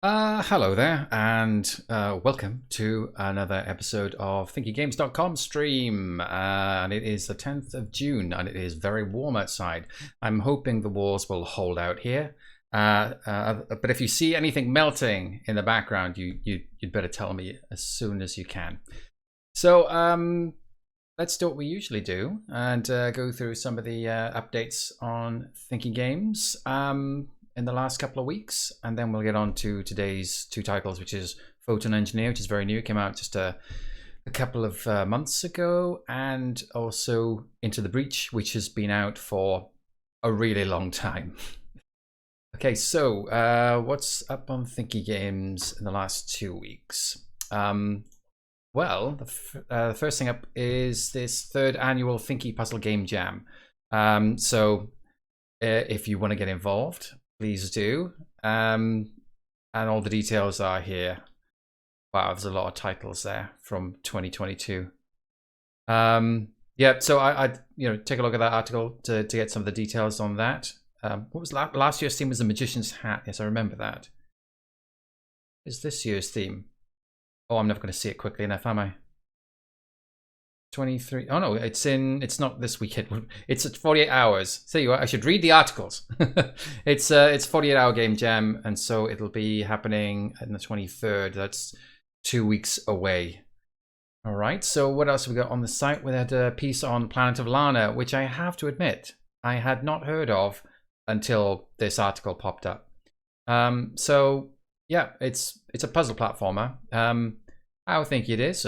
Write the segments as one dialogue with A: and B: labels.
A: Hello there, and welcome to another episode of ThinkyGames.com stream. And it is the 10th of June, and it is very warm outside. I'm hoping the walls will hold out here. But if you see anything melting in the background, you'd better tell me as soon as you can. So let's do what we usually do and go through some of the updates on Thinky Games in the last couple of weeks, and then we'll get on to today's two titles, which is Photon Engineer, which is very new, came out just a couple of months ago, and also Into the Breach, which has been out for a really long time. Okay, so what's up on Thinky Games in the last 2 weeks? Well, the first thing up is this third annual Thinky Puzzle Game Jam. If you want to get involved, please do. And all the details are here. Wow, there's a lot of titles there from 2022. Yeah, so I take a look at that article to get some of the details on that. What was last year's theme was the Magician's Hat. Yes, I remember that. Is this year's theme? Oh, I'm never going to see it quickly enough, am I? 23. Oh no, it's not this weekend. It's at 48 hours. So I should read the articles. It's 48-hour game jam, and so it'll be happening on the 23rd. That's 2 weeks away. All right. So what else have we got on the site? We had a piece on Planet of Lana, which I have to admit I had not heard of until this article popped up. So yeah, it's a puzzle platformer. I think it is.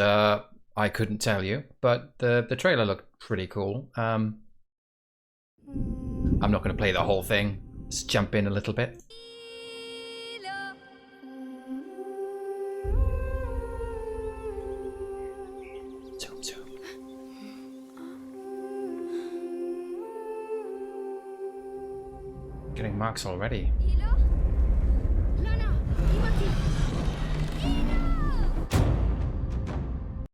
A: I couldn't tell you, but the trailer looked pretty cool. I'm not going to play the whole thing. Just jump in a little bit. Zoom, zoom. Getting marks already.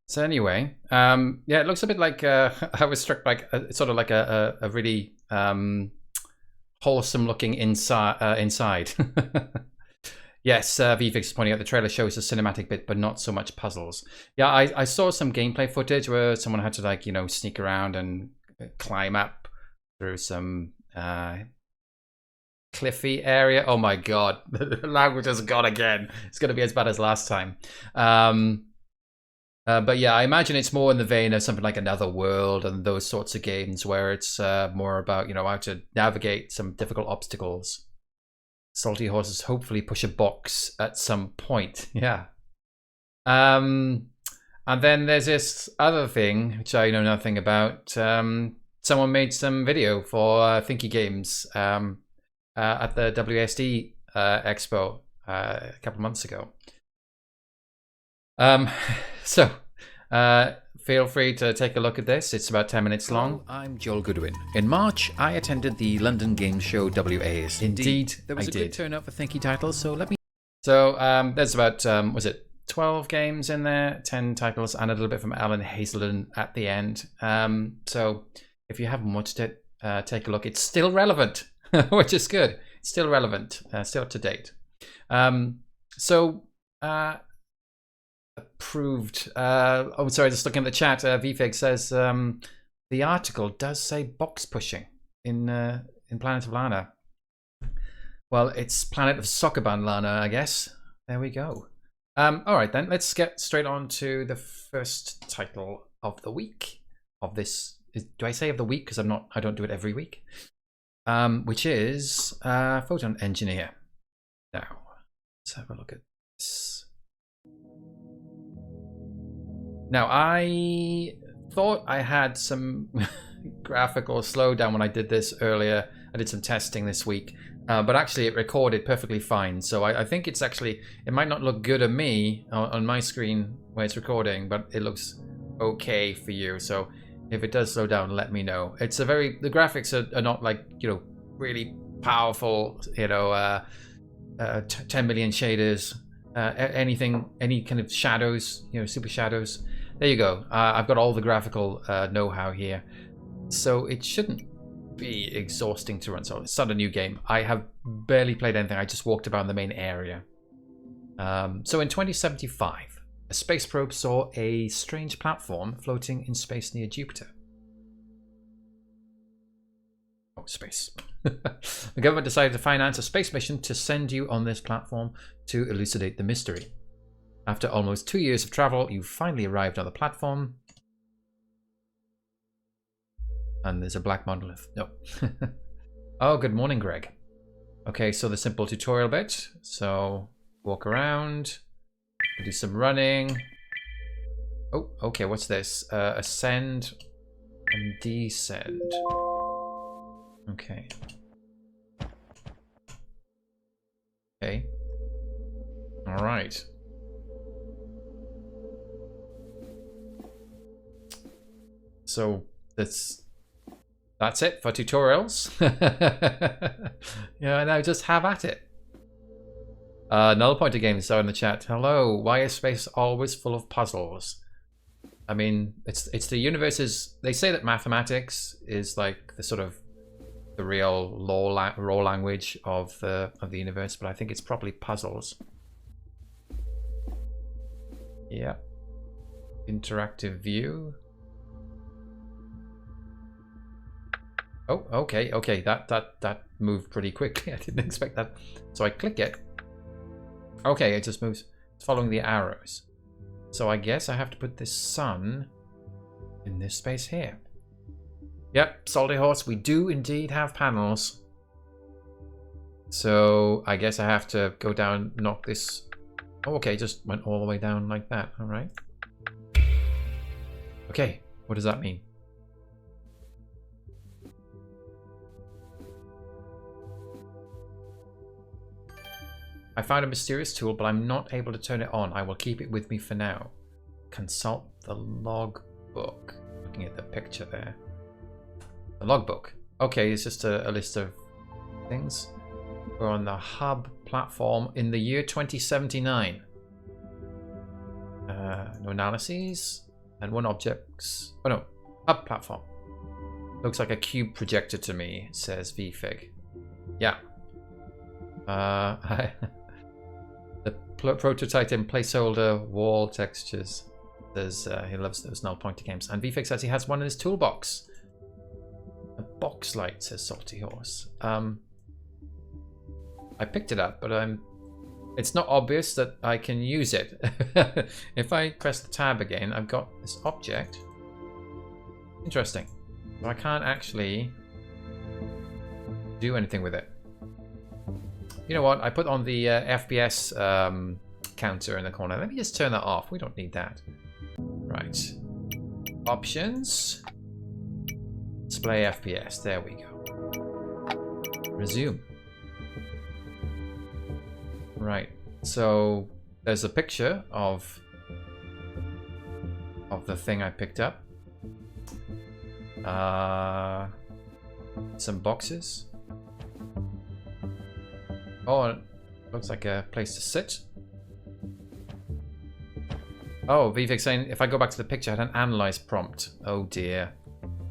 A: So anyway, yeah, it looks a bit like I was struck by sort of like a really wholesome looking inside. Yes, Vivix is pointing out the trailer shows a cinematic bit, but not so much puzzles. Yeah, I saw some gameplay footage where someone had to sneak around and climb up through some cliffy area. Oh my god, the language has gone again. It's going to be as bad as last time. But yeah, I imagine it's more in the vein of something like Another World and those sorts of games where it's more about, how to navigate some difficult obstacles. Salty Horses hopefully push a box at some point. Yeah. And then there's this other thing, which I know nothing about. Someone made some video for Thinky Games at the WSD Expo a couple of months ago. So feel free to take a look at this. It's about 10 minutes long.
B: I'm Joel Goodwin. In March, I attended the London Game Show WAs.
A: Indeed,
B: there was a good turnout for Thinky titles, so let me...
A: So there's about, was it 12 games in there, 10 titles, and a little bit from Alan Hazelden at the end. So if you haven't watched it, take a look. It's still relevant, which is good. It's still relevant, still up to date. Approved. Oh, sorry, just looking at the chat. VFig says the article does say box pushing in Planet of Lana. Well, it's Planet of Soccerban Lana, I guess. There we go. All right, then let's get straight on to the first title of the week. Of this, do I say of the week? Because I don't do it every week. Which is Photon Engineer. Now, let's have a look at this. Now, I thought I had some graphical slowdown when I did this earlier. I did some testing this week, but actually it recorded perfectly fine. So I think it's actually, it might not look good on me, on my screen where it's recording, but it looks okay for you. So if it does slow down, let me know. It's the graphics are not like, really powerful, 10 million shaders, any kind of shadows, super shadows. There you go. I've got all the graphical know-how here, so it shouldn't be exhausting to run. So it's not a new game. I have barely played anything. I just walked about the main area. So in 2075, a space probe saw a strange platform floating in space near Jupiter. Oh, space. The government decided to finance a space mission to send you on this platform to elucidate the mystery. After almost 2 years of travel, you finally arrived on the platform. And there's a black monolith. No. Oh, good morning, Greg. Okay, so the simple tutorial bit. So walk around, do some running. Oh, okay, what's this? Ascend and descend. Okay. Okay. All right. So that's it for tutorials. Yeah, now just have at it. Null Pointer Games so in the chat. Hello. Why is space always full of puzzles? I mean, it's the universe's. They say that mathematics is like the sort of the real raw language of the universe, but I think it's probably puzzles. Yeah. Interactive view. Oh, okay, okay. That moved pretty quickly. I didn't expect that. So I click it. Okay, it just moves. It's following the arrows. So I guess I have to put this sun in this space here. Yep, Salty Horse, we do indeed have panels. So I guess I have to go down, knock this. Oh, okay, just went all the way down like that. All right. Okay, what does that mean? I found a mysterious tool, but I'm not able to turn it on. I will keep it with me for now. Consult the logbook. Looking at the picture there. The logbook. Okay, it's just a list of things. We're on the hub platform in the year 2079. No analyses. And one objects. Oh no, hub platform. Looks like a cube projector to me, says VFig. Yeah. The prototype in placeholder wall textures. There's he loves those null pointer games. And VFix says he has one in his toolbox. A box light, says Salty Horse. I picked it up, but it's not obvious that I can use it. If I press the tab again, I've got this object. Interesting. So I can't actually do anything with it. You know what? I put on the FPS counter in the corner. Let me just turn that off. We don't need that. Right. Options. Display FPS. There we go. Resume. Right. So there's a picture of the thing I picked up. Some boxes. Oh, looks like a place to sit. Oh, Vivek saying if I go back to the picture, I had an analyze prompt. Oh dear.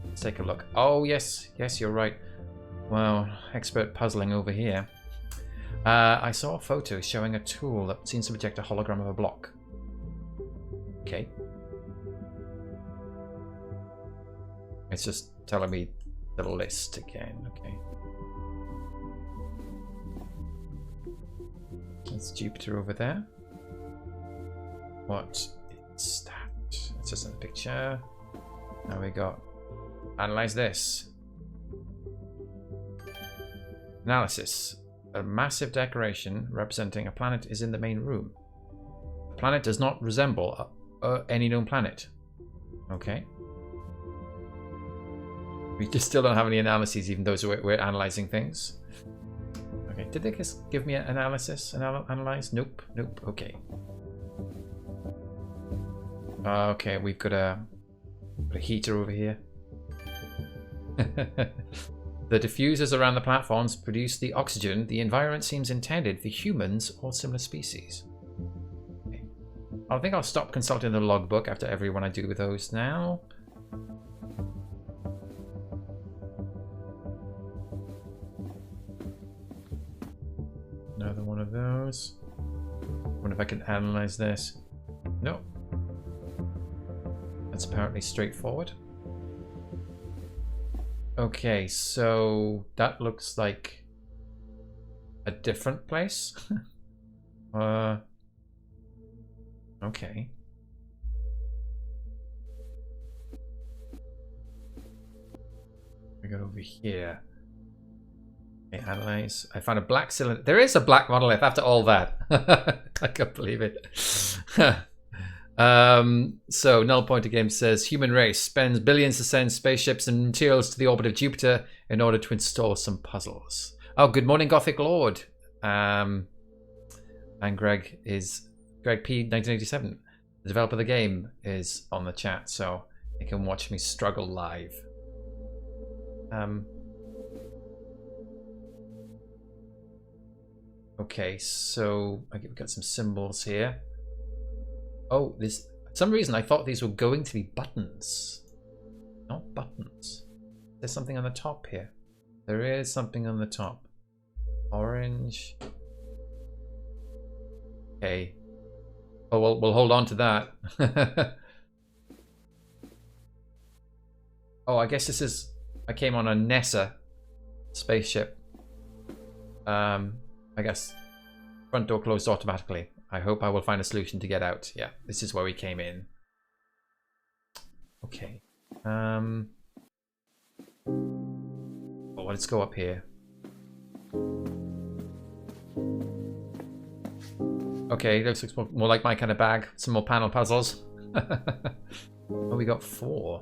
A: Let's take a look. Oh yes, yes, you're right. Wow, expert puzzling over here. I saw a photo showing a tool that seems to project a hologram of a block. Okay. It's just telling me the list again. Okay. That's Jupiter over there. What is that? It's just in the picture. Now we got analyze this. Analysis. A massive decoration representing a planet is in the main room. The planet does not resemble any known planet. Okay. We just still don't have any analyses, even though we're analyzing things. Okay, did they just give me an analysis? Analyze? Nope, nope, okay. Okay, we've got a heater over here. The diffusers around the platforms produce the oxygen. The environment seems intended for humans or similar species. Okay. I think I'll stop consulting the logbook after every one I do with those now. Another one of those. One of if I can analyze this. No. That's apparently straightforward. Okay, so that looks like a different place. Okay. We got over here. Okay, analyze. I found a black cylinder. There is a black monolith after all that. I can't believe it. So Null Pointer Game says human race spends billions to send spaceships and materials to the orbit of Jupiter in order to install some puzzles. Oh, good morning, Gothic Lord. And Greg P 1987, the developer of the game, is on the chat, so you can watch me struggle live. Okay, so we've got some symbols here. Oh, for some reason I thought these were going to be buttons. Not buttons. There's something on the top here. There is something on the top. Orange. Okay. Oh, well, we'll hold on to that. Oh, I guess this is... I came on a NASA spaceship. I guess front door closed automatically. I hope I will find a solution to get out. Yeah, this is where we came in. Okay. Well, let's go up here. Okay, this looks more like my kind of bag. Some more panel puzzles. Oh, we got 4.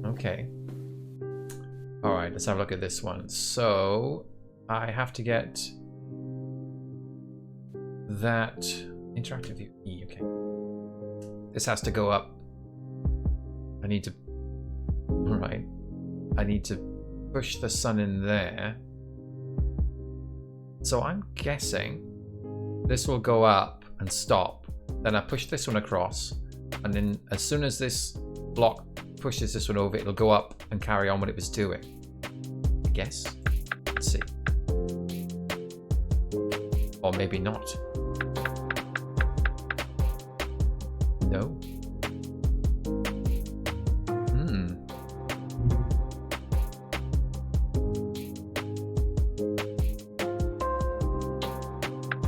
A: Okay. Alright, let's have a look at this one. So, I have to get that interactive view. Okay. This has to go up. I need to... Alright. I need to push the sun in there. So I'm guessing this will go up and stop. Then I push this one across. And then as soon as this block pushes this one over, it'll go up and carry on what it was doing. I guess. Let's see. Or maybe not. No.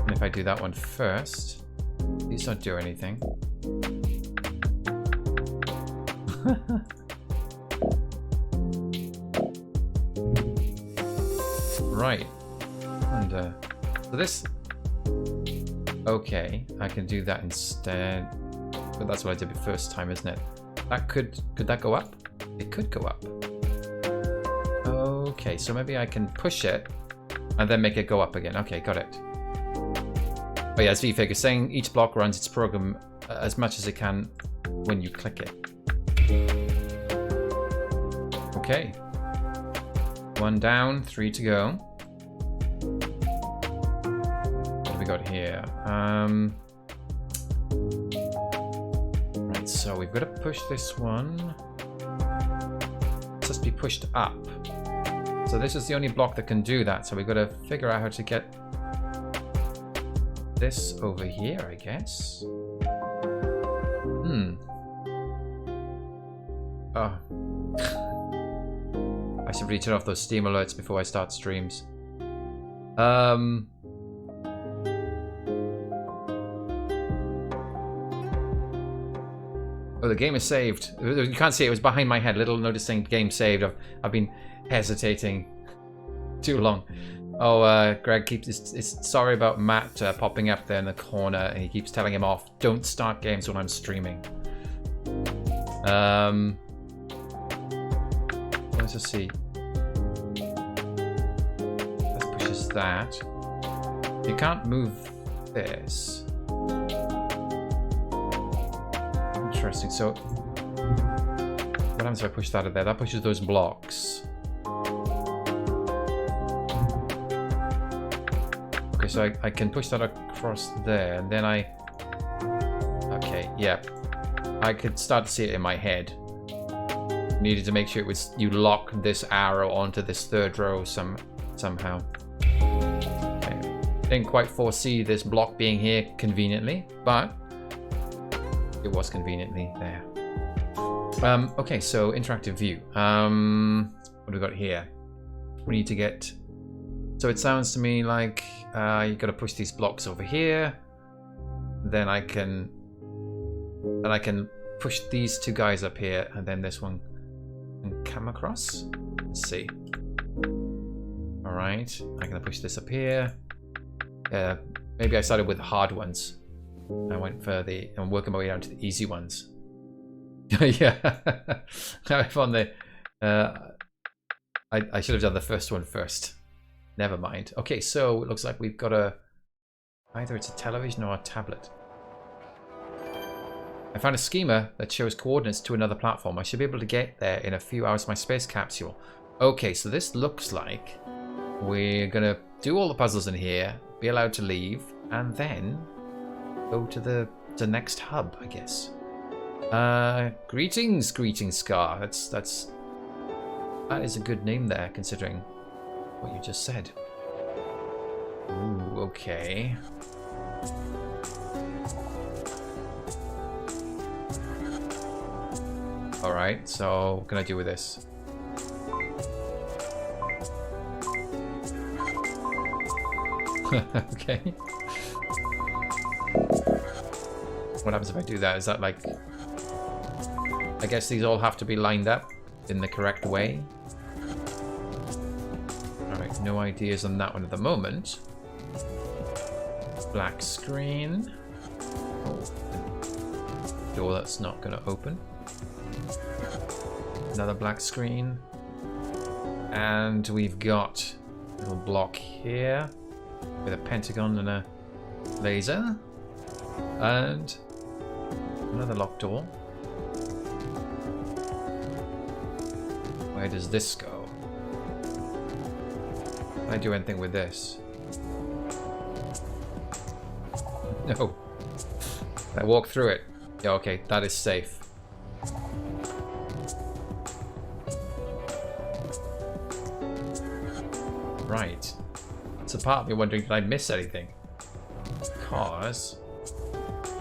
A: And if I do that one first, these don't do anything. Right. And so this... Okay, I can do that instead. But that's what I did the first time, isn't it? That could that go up? It could go up. Okay, so maybe I can push it and then make it go up again. Okay, got it. Oh yeah, as VFig is saying, each block runs its program as much as it can when you click it. Okay. 1 down, 3 to go. What have we got here? Right, so we've got to push this one. It has to be pushed up. So this is the only block that can do that. So we've got to figure out how to get this over here, I guess. Oh. I should really turn off those Steam alerts before I start streams. Oh, the game is saved. You can't see it. It was behind my head. Little notice saying game saved. I've been hesitating too long. Oh, Greg keeps... It's sorry about Matt popping up there in the corner, and he keeps telling him off. Don't start games when I'm streaming. Let's just see. Let's pushes that. You can't move this. Interesting. So, what happens if I push that out of there? That pushes those blocks. Okay, so I can push that across there, and then I... Okay, yeah. I could start to see it in my head. Needed to make sure it was... You lock this arrow onto this third row somehow. Okay. Didn't quite foresee this block being here conveniently, but it was conveniently there. Okay, so interactive view. What do we got here? We need to get... So it sounds to me like you got to push these blocks over here. Then I can push these two guys up here, and then this one can come across. Let's see. All right, I'm gonna push this up here. Maybe I started with the hard ones. I went for the... I'm working my way down to the easy ones. Yeah, I found the... I should have done the first one first. Never mind. Okay, so it looks like we've got a... Either it's a television or a tablet. I found a schema that shows coordinates to another platform. I should be able to get there in a few hours with my space capsule. Okay, so this looks like we're gonna do all the puzzles in here, be allowed to leave, and then go to the next hub, I guess. Greetings, Scar. That is a good name there, considering what you just said. Ooh, okay. Alright, so what can I do with this? Okay. What happens if I do that? Is that like... I guess these all have to be lined up in the correct way. Alright, no ideas on that one at the moment. Black screen. Oh, door that's not going to open. Another black screen. And we've got a little block here with a pentagon and a laser. And another locked door. Where does this go? Can I do anything with this? No. I walk through it. Yeah, okay, that is safe. Right. So part of me wondering, did I miss anything? Because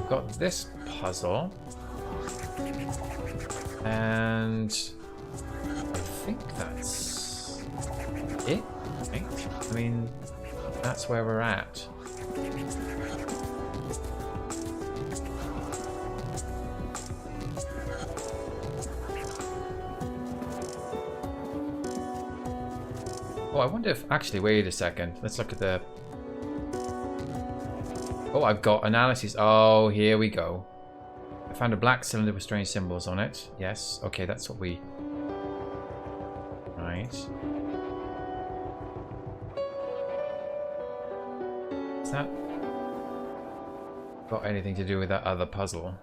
A: I've got this puzzle. And I think that's it, right? I mean, that's where we're at. Oh, I wonder if... Actually, wait a second. Let's look at the... Oh, I've got analyses. Oh, here we go. I found a black cylinder with strange symbols on it. Yes. Okay, that's what we... Right. Is that... got anything to do with that other puzzle?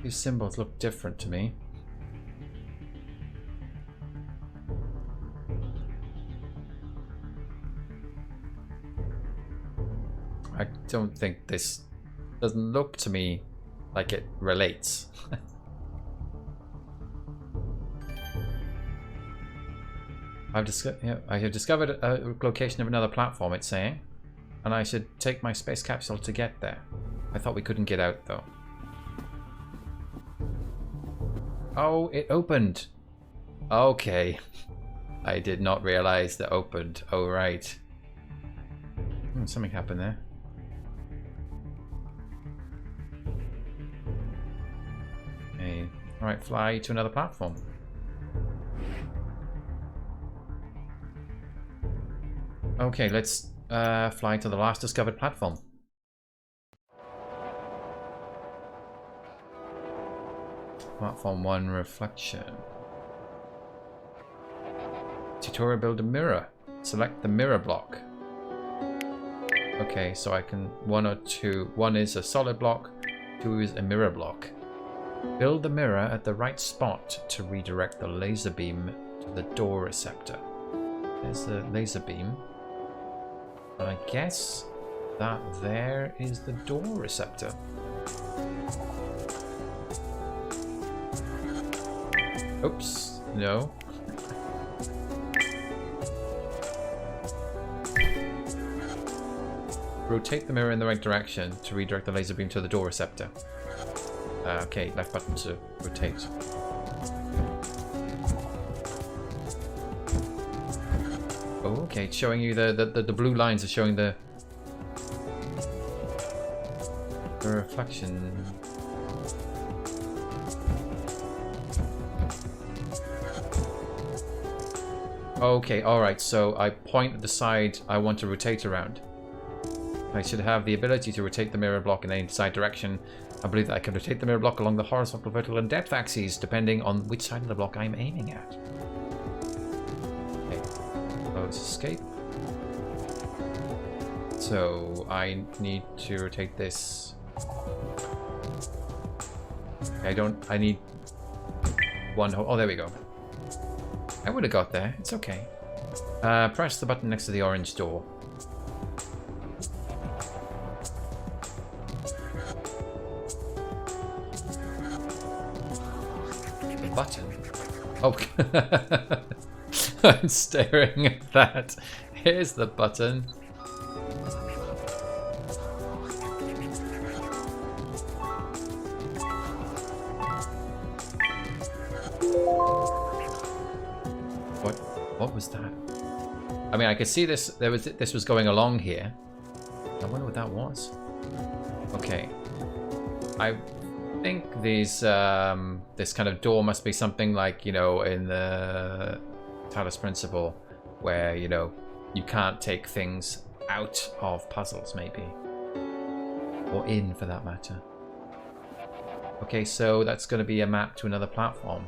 A: These symbols look different to me. I don't think this doesn't look to me like it relates. I have discovered a location of another platform, it's saying, and I should take my space capsule to get there. I thought we couldn't get out though. Oh, it opened. Okay. I did not realize that opened. Oh, right. Something happened there. Okay. Alright, fly to another platform. Okay, let's fly to the last discovered platform. Platform 1 reflection. Tutorial build a mirror. Select the mirror block. Okay, so I can one or two. One is a solid block, two is a mirror block. Build the mirror at the right spot to redirect the laser beam to the door receptor. There's the laser beam. And I guess that there is the door receptor. Oops, no. Rotate the mirror in the right direction to redirect the laser beam to the door receptor. Okay, left button to rotate. Oh, okay, it's showing you the blue lines are showing the reflection. Okay, alright, so I point at the side I want to rotate around. I should have the ability to rotate the mirror block in any desired direction. I believe that I can rotate the mirror block along the horizontal, vertical, and depth axes, depending on which side of the block I'm aiming at. Okay, close escape. So I need to rotate this. I need one hole. Oh, there we go. I would have got there. It's okay. Press the button next to the orange door. The button? Oh. I'm staring at that. Here's the button. What was that? I mean, I could see this. This was going along here. I wonder what that was. Okay. I think these this kind of door must be something like, you know, in the Talos Principle, where, you know, you can't take things out of puzzles, maybe, or in, for that matter. Okay, so that's going to be a map to another platform.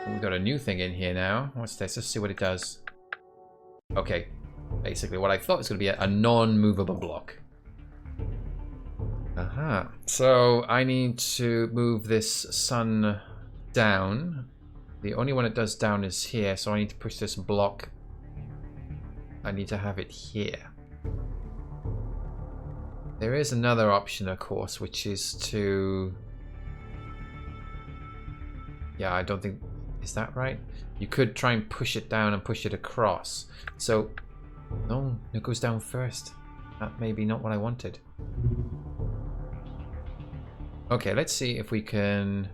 A: We've got a new thing in here now. What's this? Let's see what it does. Okay. Basically, what I thought was going to be a non-movable block. Aha. So, I need to move this sun down. The only one it does down is here, so I need to push this block. I need to have it here. There is another option, of course, which is to... Yeah, I don't think... Is that right? You could try and push it down and push it across. So, no, it goes down first. That may be not what I wanted. Okay, let's see if we can...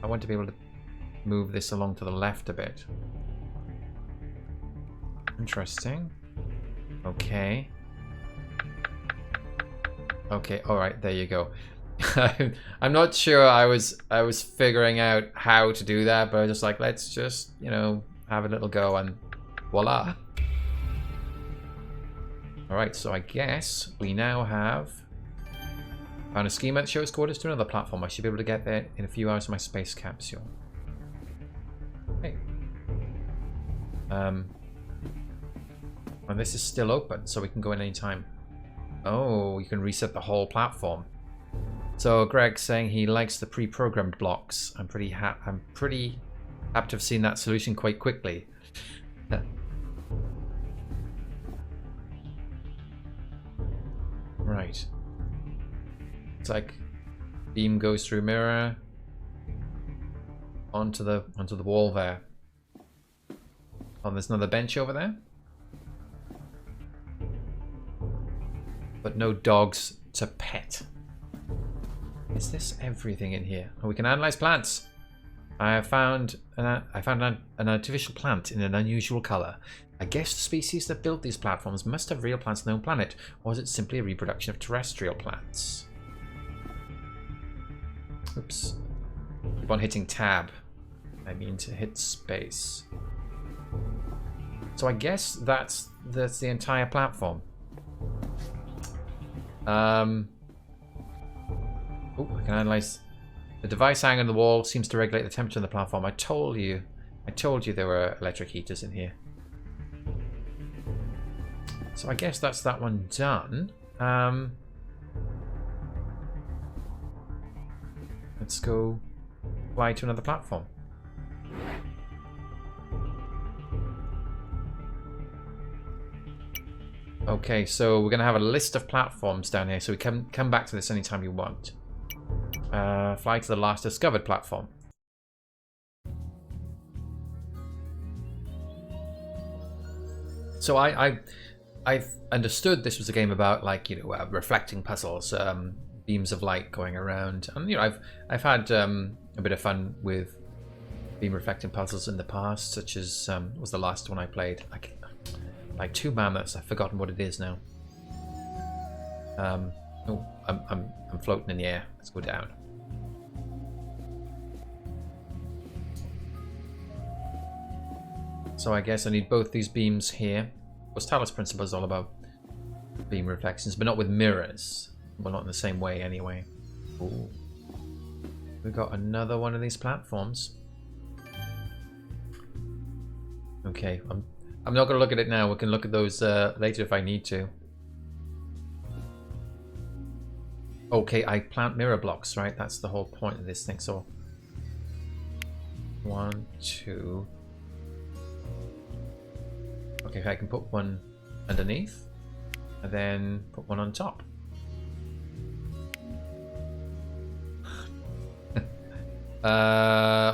A: I want to be able to move this along to the left a bit. Interesting. Okay. Okay, alright, there you go. I'm not sure I was figuring out how to do that, but I was just like, let's just, you know, have a little go, and voila. Alright, so I guess we now have found a schema that shows coordinates to another platform. I should be able to get there in a few hours of my space capsule. Okay. And this is still open, so we can go in any time. Oh, you can reset the whole platform. So Greg's saying he likes the pre-programmed blocks. I'm pretty happy to have seen that solution quite quickly. Right. It's like beam goes through mirror onto the wall there. Oh, there's another bench over there. But no dogs to pet. Is this everything in here? Oh, we can analyze plants. I found an artificial plant in an unusual color. I guess the species that built these platforms must have real plants on their own planet, or is it simply a reproduction of terrestrial plants? Oops. Keep on hitting tab. I mean to hit space. So I guess that's the entire platform. Oh, I can analyze. The device hanging on the wall seems to regulate the temperature on the platform. I told you there were electric heaters in here. So I guess that's that one done. Let's go fly to another platform. Okay, so we're going to have a list of platforms down here, so we can come back to this anytime you want. Fly to the last discovered platform. So I've understood this was a game about, like, you know, reflecting puzzles, beams of light going around, and you know, I've had a bit of fun with beam reflecting puzzles in the past, such as what was the last one I played? Like Two Mammoths. I've forgotten what it is now. Oh, I'm floating in the air. Let's go down. So I guess I need both these beams here. Of course, Talos Principle is all about beam reflections, but not with mirrors. Well, not in the same way anyway. Ooh. We've got another one of these platforms. Okay, I'm not going to look at it now. We can look at those later if I need to. Okay, I plant mirror blocks, right? That's the whole point of this thing. So 1, 2. Okay, I can put one underneath and then put one on top.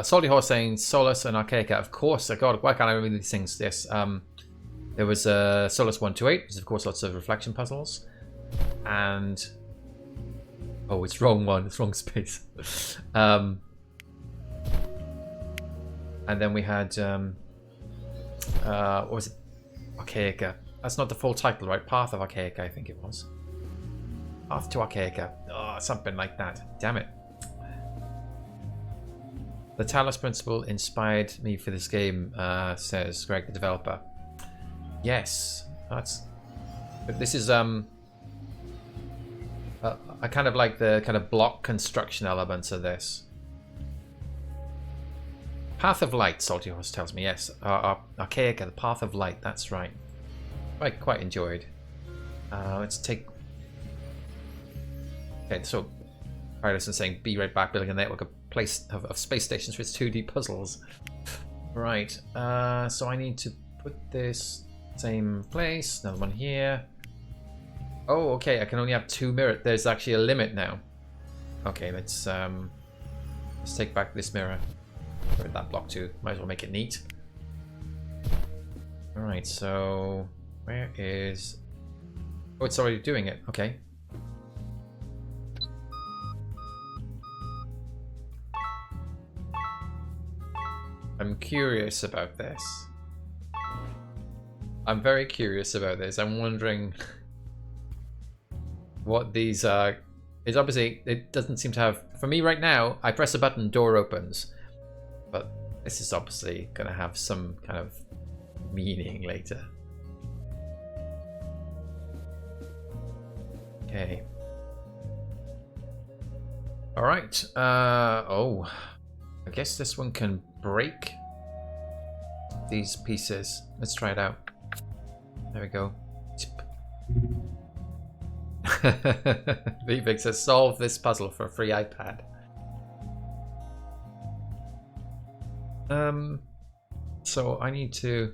A: Salty Horse saying Solus and Archaica. Of course, God, why can't I remember these things? Yes, there was Solus 128, which is of course lots of reflection puzzles, and oh, it's wrong one, it's wrong space. And then we had what was it? Archaica. That's not the full title, right? Path of Archaica, I think it was. Path to Archaica. Oh, something like that. Damn it. The Talos Principle inspired me for this game, says Greg, the developer. Yes, that's. But this is I kind of like the kind of block construction elements of this. Path of Light, Salty Horse tells me. Yes, Archaica, the Path of Light. That's right. I quite enjoyed. Let's take. Okay, so Paradise is saying, "Be right back, building a network of space stations for its 2D puzzles." Right. So I need to put this same place. Another one here. Oh, okay. I can only have 2 mirrors. There's actually a limit now. Okay, let's take back this mirror. Or that block too. Might as well make it neat. All right. So where is? Oh, it's already doing it. Okay. I'm curious about this. I'm very curious about this. I'm wondering what these are. It's obviously, it doesn't seem to have, for me right now, I press a button, door opens. But this is obviously going to have some kind of meaning later. Okay. All right. Oh, I guess this one can break these pieces. Let's try it out. There we go. Vivek says, solve this puzzle for a free iPad. So I need to.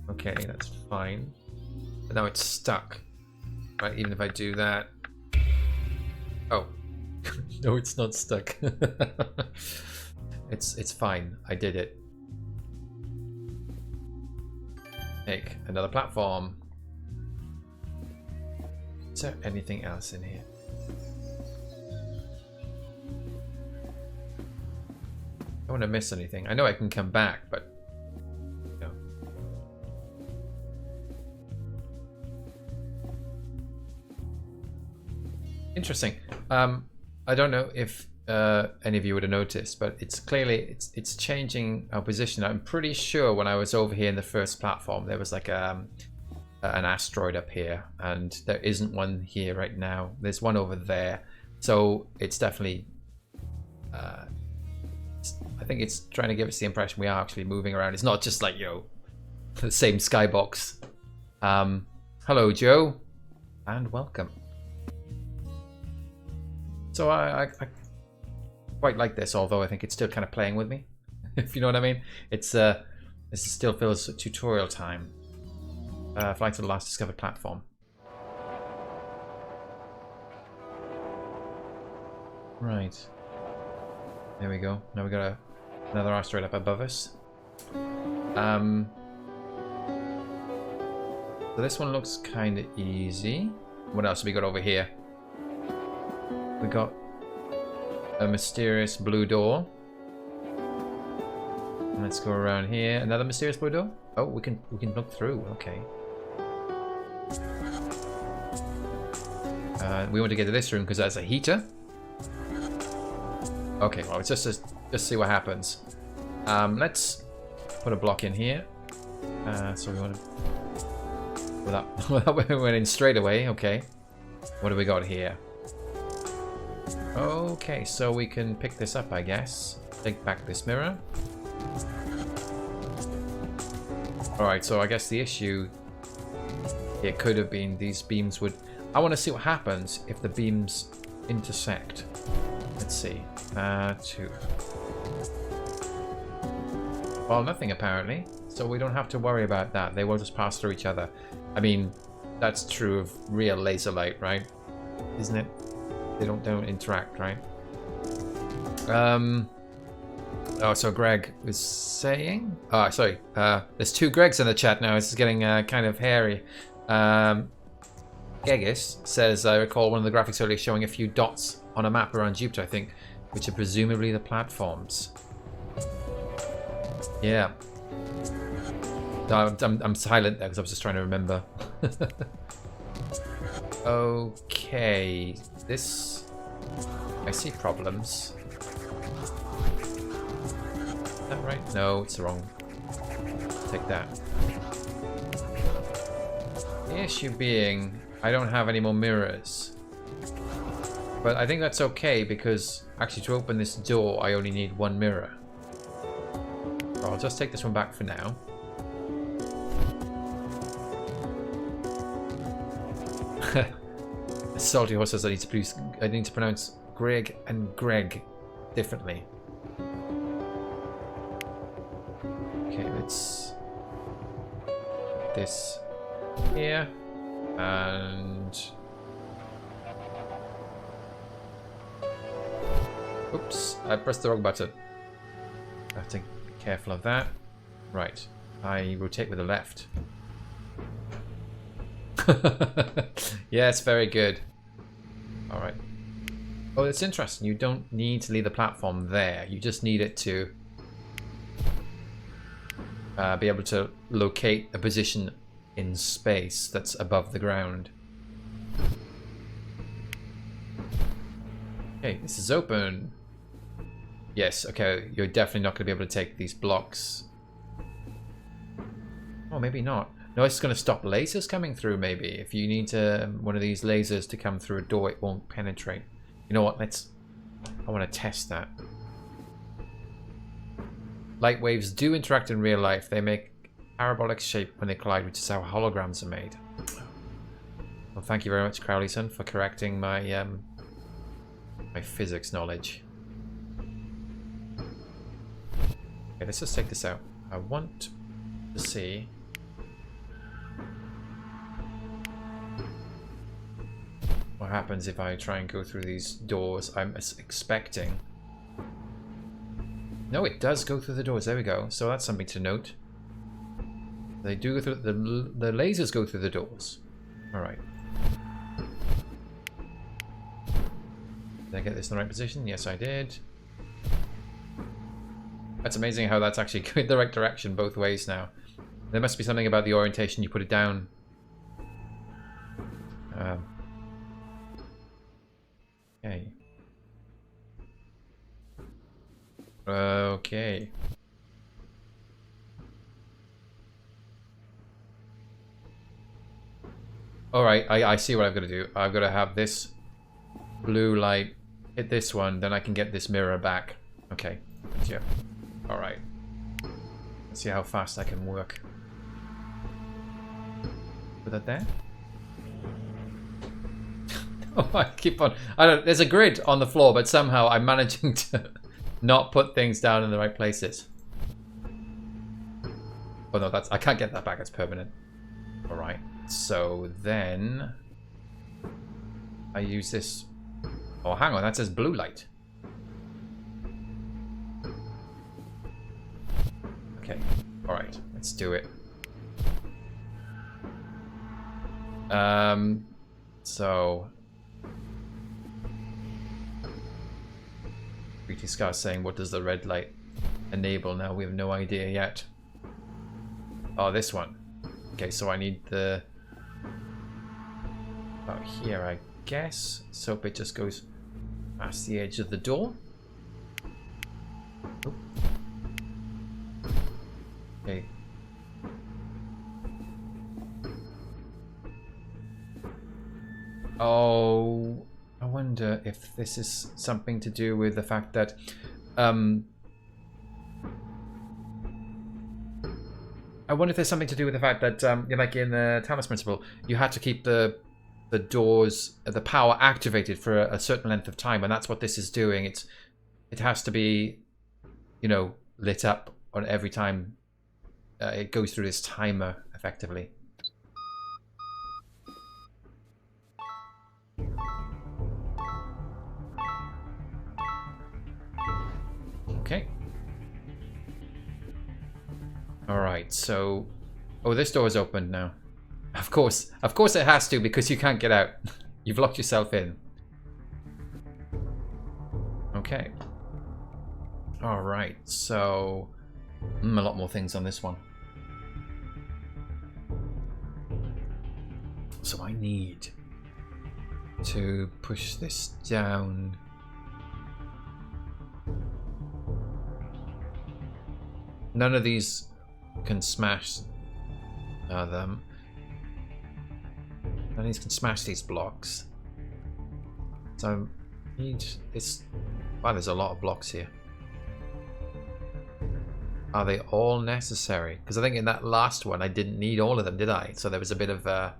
A: Okay, that's fine. But now it's stuck. Right, even if I do that. Oh. No, it's not stuck. It's fine. I did it. Make another platform. Is there anything else in here? I don't want to miss anything. I know I can come back, but no. Interesting. I don't know if any of you would have noticed, but it's clearly it's changing our position. I'm pretty sure when I was over here in the first platform, there was like an asteroid up here, and there isn't one here right now. There's one over there, so it's definitely. I think it's trying to give us the impression we are actually moving around. It's not just like, yo, the same skybox. Hello, Joe, and welcome. So I quite like this, although I think it's still kind of playing with me, if you know what I mean. It's this still feels tutorial time. Flight to the last discovered platform. Right. There we go. Now we got another asteroid up above us. So this one looks kind of easy. What else have we got over here? We got a mysterious blue door. Let's go around here. Another mysterious blue door. Oh, we can look through. Okay. We want to get to this room because that's a heater. Okay, well, it's just see what happens. Let's put a block in here. So we want to. Without we went in straight away. Okay. What do we got here? Okay, so we can pick this up, I guess. Take back this mirror. Alright, so I guess the issue here could have been these beams would... I want to see what happens if the beams intersect. Let's see. 2. Well, nothing apparently. So we don't have to worry about that. They will just pass through each other. I mean, that's true of real laser light, right? Isn't it? They don't interact, right? Oh, so Greg was saying... Oh, sorry. There's 2 Gregs in the chat now. This is getting kind of hairy. Gegis says, I recall one of the graphics earlier showing a few dots on a map around Jupiter, I think, which are presumably the platforms. Yeah. No, I'm silent there because I was just trying to remember. Okay. This... I see problems. Is that right? No, it's wrong. Take that. The issue being, I don't have any more mirrors. But I think that's okay because actually to open this door, I only need 1 mirror. I'll just take this one back for now. Salty Horse says I need to pronounce Greg and Greg differently. Okay, let's put this here and oops, I pressed the wrong button. I have to be careful of that. Right, I rotate with the left. Yes, very good. Alright. Oh, it's interesting. You don't need to leave the platform there. You just need it to be able to locate a position in space that's above the ground. Okay, this is open. Yes, okay, you're definitely not going to be able to take these blocks. Oh, maybe not. No, it's going to stop lasers coming through, maybe. If you need one of these lasers to come through a door, it won't penetrate. You know what, I want to test that. Light waves do interact in real life. They make parabolic shape when they collide, which is how holograms are made. Well, thank you very much, Crowley-son, for correcting my my physics knowledge. Okay, let's just take this out. I want to see... what happens if I try and go through these doors I'm expecting. No, it does go through the doors. There we go. So that's something to note. They do go through... The lasers go through the doors. Alright. Did I get this in the right position? Yes, I did. That's amazing how that's actually going the right direction both ways now. There must be something about the orientation you put it down. Okay. Okay. Alright, I see what I've got to do. I've got to have this blue light hit this one, then I can get this mirror back. Okay. Yeah. Alright. Let's see how fast I can work. Put that there. Oh, I keep on... there's a grid on the floor, but somehow I'm managing to not put things down in the right places. Oh no, I can't get that back, it's permanent. Alright, so then... I use this... Oh, hang on, that says blue light. Okay. Alright, let's do it. So... BT Scar saying, what does the red light enable now? We have no idea yet. Oh, this one. Okay, so I need the... about here, I guess. So it just goes past the edge of the door. Oh. Okay. Oh, I wonder if this is something to do with the fact that I wonder if there's something to do with the fact that like in the Talos principle, you had to keep the doors, the power activated for a certain length of time, and that's what this is doing. It has to be, you know, lit up on every time it goes through this timer effectively. Okay. Alright, so... oh, this door is opened now. Of course it has to, because you can't get out. You've locked yourself in. Okay. Alright, so... a lot more things on this one. So I need to push this down. None of these can smash them. None of these can smash these blocks. So I need this. Wow, there's a lot of blocks here. Are they all necessary? Because I think in that last one I didn't need all of them, did I? So there was a bit of a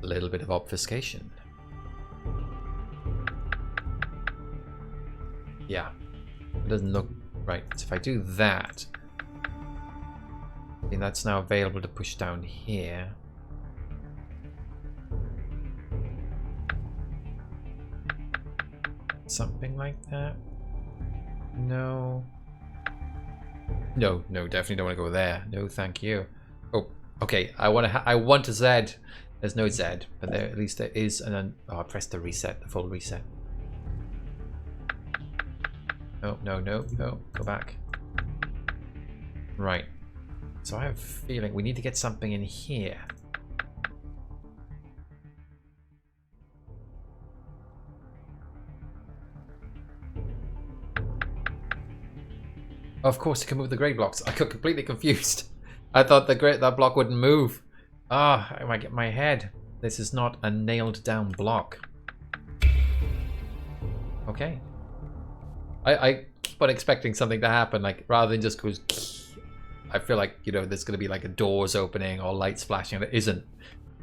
A: little bit of obfuscation. Yeah, it doesn't look right. So if I do that, I think that's now available to push down here. Something like that. No. No, definitely don't want to go there. No, thank you. Oh, okay. I want a Z. There's no Z, but there at least there is an. Oh, I pressed the reset, the full reset. No. Go back. Right. So I have a feeling we need to get something in here. Of course, it can move the grey blocks. I got completely confused. I thought that block wouldn't move. Ah, I might get my head. This is not a nailed down block. Okay. I keep on expecting something to happen, like rather than just goes. I feel like, you know, there's going to be like a doors opening or lights flashing, and it isn't.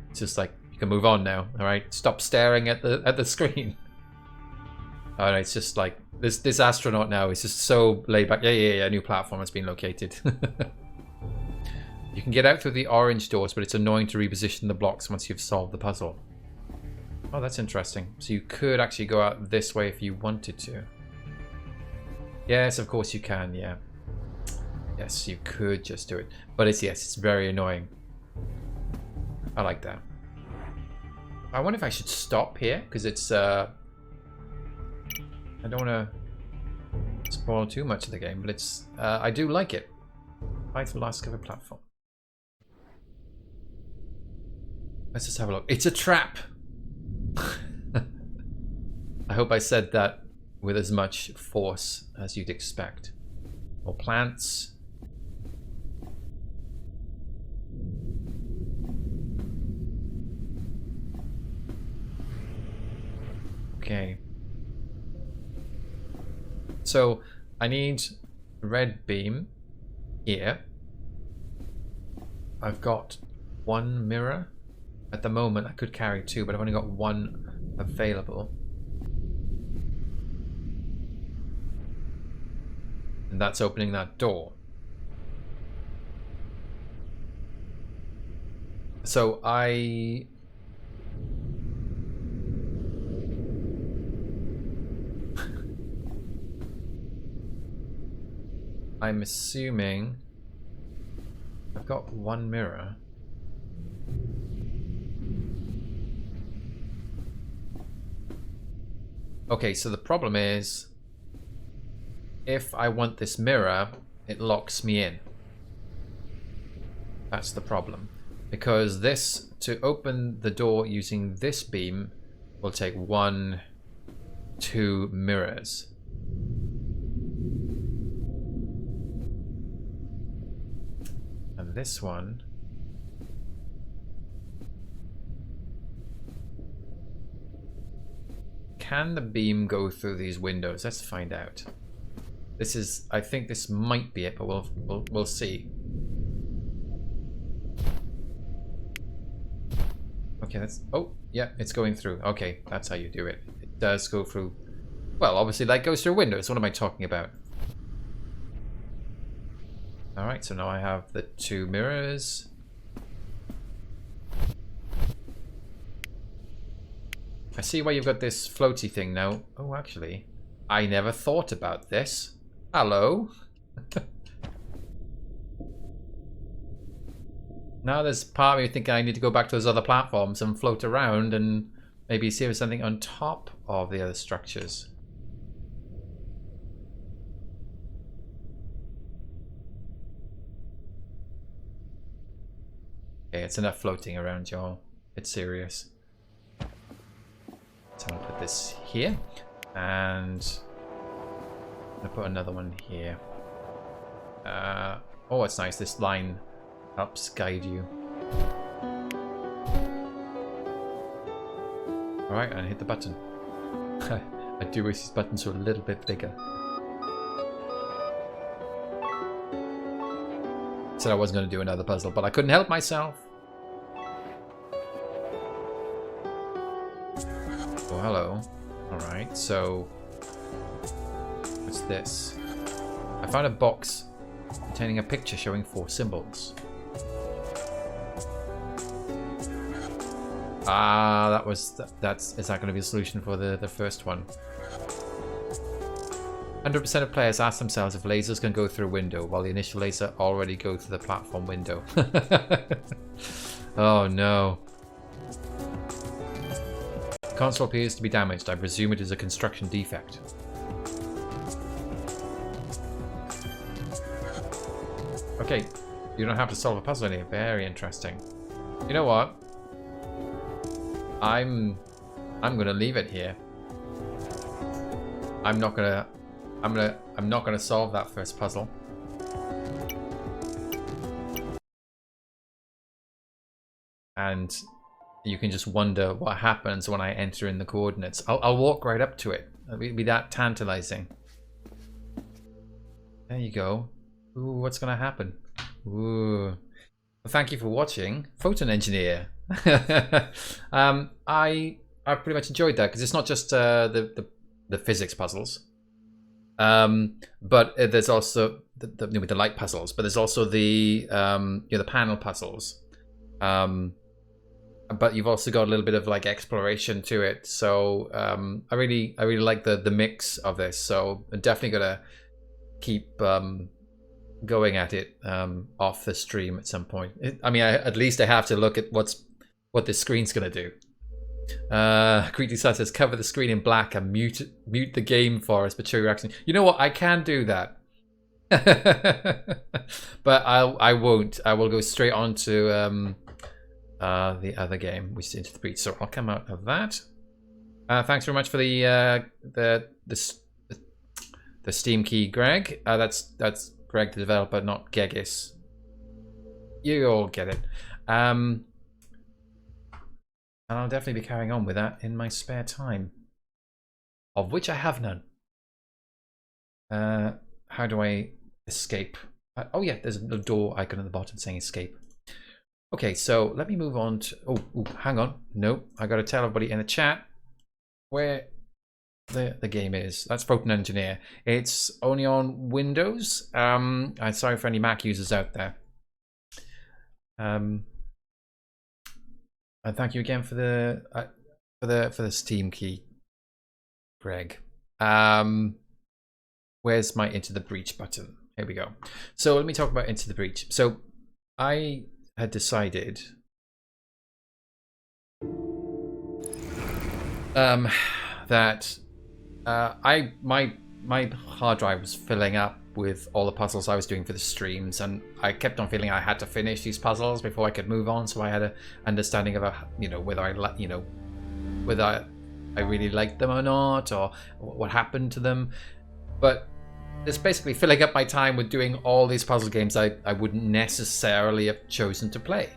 A: It's just like you can move on now. All right, stop staring at the screen. All right, it's just like this astronaut now is just so laid back. Yeah. New platform has been located. You can get out through the orange doors, but it's annoying to reposition the blocks once you've solved the puzzle. Oh, that's interesting. So you could actually go out this way if you wanted to. Yes, of course you can. Yeah. Yes, you could just do it, but it's very annoying. I like that. I wonder if I should stop here because it's I don't want to spoil too much of the game, but it's I do like it. Fight the last cover platform. Let's just have a look. It's a trap. I hope I said that with as much force as you'd expect. More plants. Okay. So I need a red beam here. I've got one mirror. At the moment I could carry two, but I've only got one available. And that's opening that door. So I'm assuming I've got one mirror. Okay, so the problem is, if I want this mirror, it locks me in. That's the problem. Because this, to open the door using this beam, will take 1, 2 mirrors. And this one... Can the beam go through these windows? Let's find out. This is... I think this might be it, but we'll see. Okay, that's... Oh, yeah, it's going through. Okay, that's how you do it. It does go through... Well, obviously, that goes through windows. What am I talking about? Alright, so now I have the 2 mirrors. I see why you've got this floaty thing now. Oh, actually, I never thought about this. Hello? Now there's part of me thinking I need to go back to those other platforms and float around and maybe see if there's something on top of the other structures. Okay, it's enough floating around, y'all. It's serious. So I'll put this here, and I'll put another one here. Oh, it's nice. This line helps guide you. Alright, and hit the button. I do wish these buttons were a little bit bigger. Said I wasn't going to do another puzzle, but I couldn't help myself. Oh, hello. Alright, so... what's this? I found a box containing a picture showing 4 symbols. Ah, that was... is that going to be a solution for the first one? 100% of players ask themselves if lasers can go through a window, while the initial laser already goes through the platform window. Oh no. The console appears to be damaged. I presume it is a construction defect. Okay, you don't have to solve a puzzle here. Very interesting. You know what? I'm gonna leave it here. I'm not gonna solve that first puzzle. And you can just wonder what happens when I enter in the coordinates. I'll walk right up to it. It'll be that tantalizing. There you go. Ooh, what's gonna happen? Ooh. Well, thank you for watching, Photon Engineer. I pretty much enjoyed that because it's not just the physics puzzles. But there's also the light puzzles, but there's also the the panel puzzles. But you've also got a little bit of like exploration to it. So I really like the mix of this. So I'm definitely gonna keep going at it off the stream at some point. I mean, at least I have to look at what this screen's gonna do. Creepy Side says cover the screen in black and mute the game for us, but show your action. You know what? I can do that. But I won't. I will go straight on to the other game, which is Into the Breach. So I'll come out of that. Thanks very much for the Steam key, Greg. That's Greg the developer, not Gegis. You all get it. And I'll definitely be carrying on with that in my spare time, of which I have none. How do I escape? Oh yeah, there's a door icon at the bottom saying escape. Okay, so let me move on to... Oh, hang on. Nope, I got to tell everybody in the chat where the game is. That's Photon Engineer. It's only on Windows. I'm sorry for any Mac users out there. And thank you again for the Steam key, Greg. Where's my Into the Breach button? Here we go. So let me talk about Into the Breach. So I had decided that my hard drive was filling up with all the puzzles I was doing for the streams, and I kept on feeling I had to finish these puzzles before I could move on. So I had an understanding of whether I really liked them or not, or what happened to them. But it's basically filling up my time with doing all these puzzle games I wouldn't necessarily have chosen to play.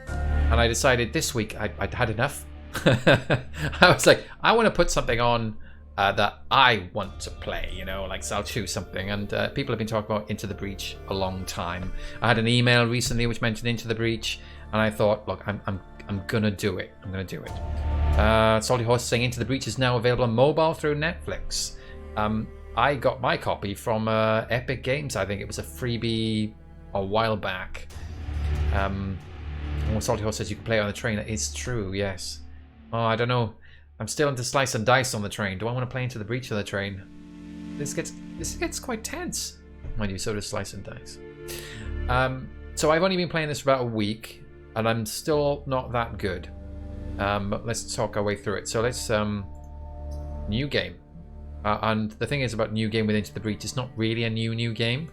A: And I decided this week I'd had enough. I was like, I want to put something on that I want to play, so I'll choose something. And people have been talking about Into the Breach a long time. I had an email recently which mentioned Into the Breach, and I thought, look, I'm gonna do it. I'm gonna do it. Salty Horse saying Into the Breach is now available on mobile through Netflix. I got my copy from Epic Games. I think it was a freebie a while back. Salty Horse says you can play it on the train. That is true, yes. Oh, I don't know. I'm still into slice and dice on the train. Do I want to play Into the Breach on the train? This gets quite tense when you sort of slice and dice. So I've only been playing this for about a week, and I'm still not that good. But let's talk our way through it. So let's new game. And the thing is about new game with Into the Breach, it's not really a new game.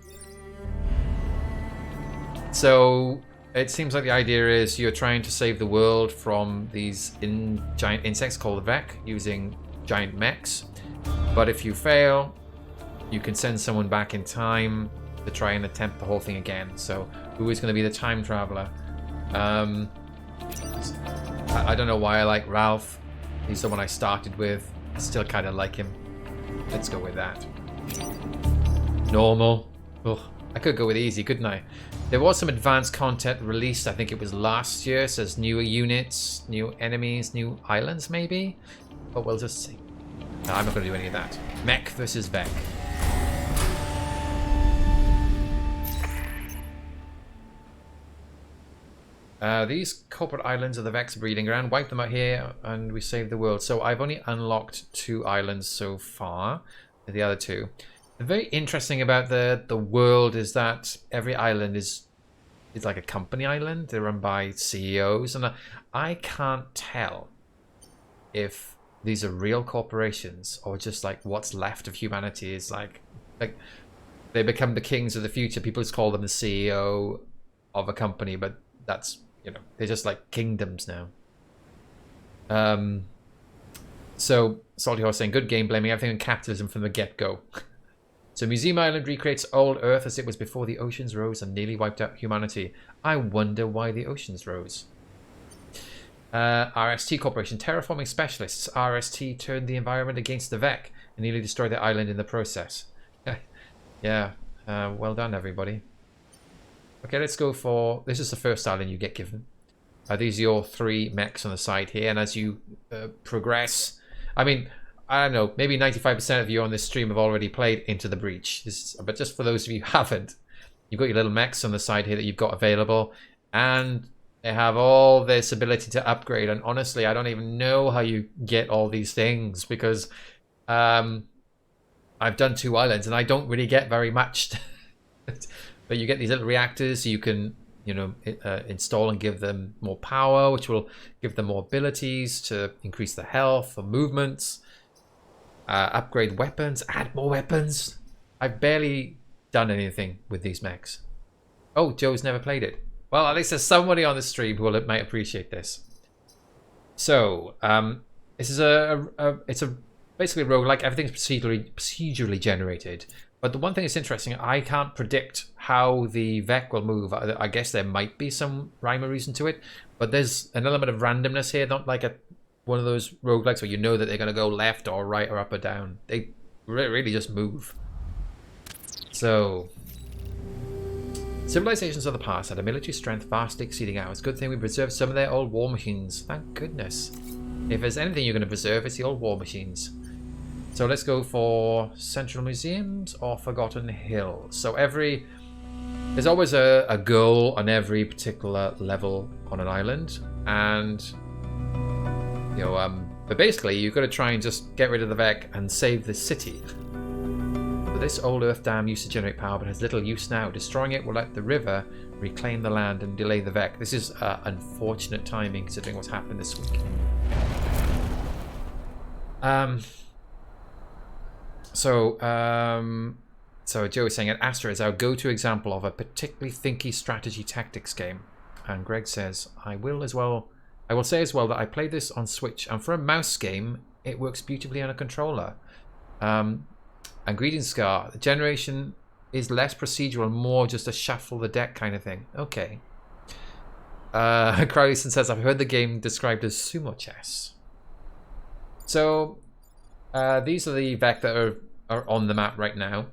A: So it seems like the idea is you're trying to save the world from these giant insects called the Vec using giant mechs. But if you fail, you can send someone back in time to try and attempt the whole thing again. So who is going to be the time traveler? I don't know why I like Ralph. He's the one I started with. I still kind of like him. Let's go with that. Normal. Ugh. I could go with easy, couldn't I? There was some advanced content released, I think it was last year. It says newer units, new enemies, new islands maybe? But we'll just see. No, I'm not going to do any of that. Mech versus Vec. These corporate islands are the Vec's breeding ground. Wipe them out here and we save the world. So I've only unlocked 2 islands so far. The other 2. The very interesting about the world is that every island is like a company island. They're run by CEOs, and I can't tell if these are real corporations or just like what's left of humanity is like they become the kings of the future. People just call them the CEO of a company, but that's they're just like kingdoms now. So Salty Horse saying good game, blaming everything on capitalism from the get-go. So Museum Island recreates old Earth as it was before the oceans rose and nearly wiped out humanity. I wonder why the oceans rose. RST Corporation, terraforming specialists. RST turned the environment against the Vec and nearly destroyed the island in the process. Yeah, well done everybody. Okay, let's go for... This is the first island you get given. These are your 3 mechs on the side here, and as you progress... I mean... I don't know, maybe 95% of you on this stream have already played Into the Breach. But just for those of you who haven't, you've got your little mechs on the side here that you've got available. And they have all this ability to upgrade. And honestly, I don't even know how you get all these things. Because I've done 2 islands and I don't really get very much. But you get these little reactors so you can install and give them more power. Which will give them more abilities to increase their health or movements. Upgrade weapons, add more weapons. I've barely done anything with these mechs. Oh, Joe's never played it. Well, at least there's somebody on the stream who might appreciate this. So, this is it's basically a roguelike. Everything's procedurally generated. But the one thing that's interesting, I can't predict how the Vec will move. I guess there might be some rhyme or reason to it, but there's an element of randomness here, not like one of those roguelikes where you know that they're going to go left or right or up or down. They really just move. So, civilizations of the past had a military strength vastly exceeding ours. Good thing we preserved some of their old war machines. Thank goodness. If there's anything you're going to preserve, it's the old war machines. So let's go for Central Museums or Forgotten Hills. So there's always a goal on every particular level on an island, and but basically you've got to try and just get rid of the Vec and save the city. But this old Earth dam used to generate power but has little use now. Destroying it will let the river
B: reclaim the land and delay the VEC. This is unfortunate timing considering what's happened this week. So Joe is saying that Astra is our go-to example of a particularly thinky strategy tactics game. And Greg says, I will say as well that I played this on Switch, and for a mouse game, it works beautifully on a controller. And greetings, Scar. The generation is less procedural, more just a shuffle the deck kind of thing. Okay. Crowleyson says, I've heard the game described as sumo chess. So, these are the VEC that are on the map right now.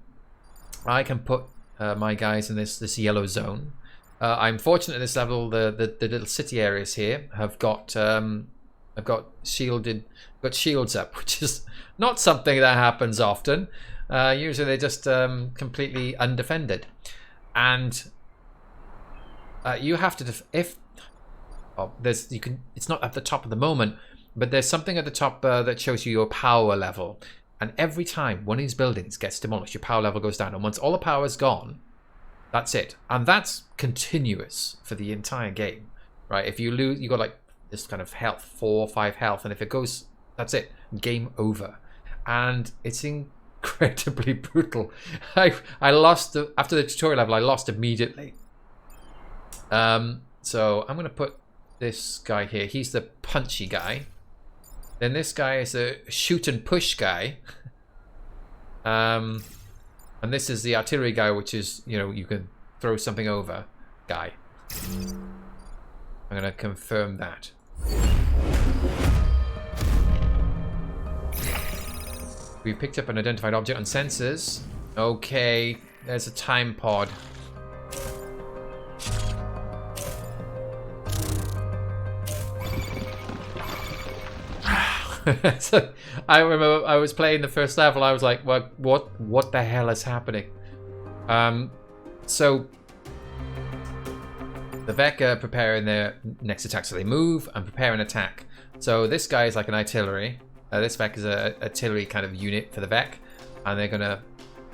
B: I can put my guys in this yellow zone. I'm fortunate at this level. The little city areas here have got I've got shields up, which is not something that happens often. Usually they're just completely undefended, and you have to it's not at the top of the moment, but there's something at the top that shows you your power level. And every time one of these buildings gets demolished, your power level goes down. And once all the power is gone, that's it. And that's continuous for the entire game, right? If you lose, you got like this kind of health, 4 or 5 health. And if it goes, that's it. Game over. And it's incredibly brutal. I lost, after the tutorial level, I lost immediately. So I'm going to put this guy here. He's the punchy guy. Then this guy is a shoot and push guy. And this is the artillery guy, which is, you know, you can throw something over guy. I'm going to confirm that. We picked up an identified object on sensors. Okay, there's a time pod. So I remember I was playing the first level. I was like, well, what the hell is happening? So the VEC are preparing their next attack. So they move and prepare an attack. So this guy is like an artillery. This VEC is an artillery kind of unit for the VEC. And they're going to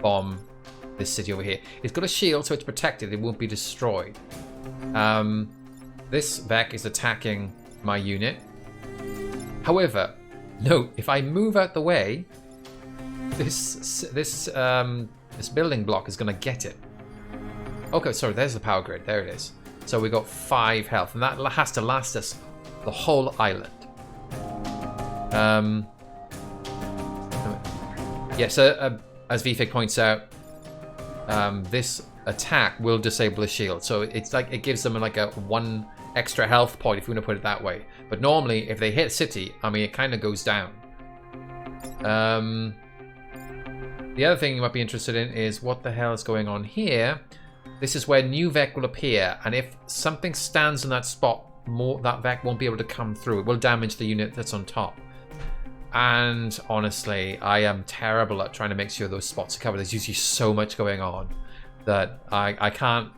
B: bomb this city over here. It's got a shield, so it's protected. It won't be destroyed. This VEC is attacking my unit. However, note, if I move out the way, this building block is going to get it. Okay, sorry, there's the power grid. There it is. So we got 5 health, and that has to last us the whole island. Yes, as VFig points out, this attack will disable the shield. So it's like it gives them like a 1 extra health point, if you want to put it that way. But normally, if they hit city, I mean, it kind of goes down. The other thing you might be interested in is what the hell is going on here. This is where new VEC will appear, and if something stands in that spot, that VEC won't be able to come through. It will damage the unit that's on top. And honestly, I am terrible at trying to make sure those spots are covered. There's usually so much going on that I can't.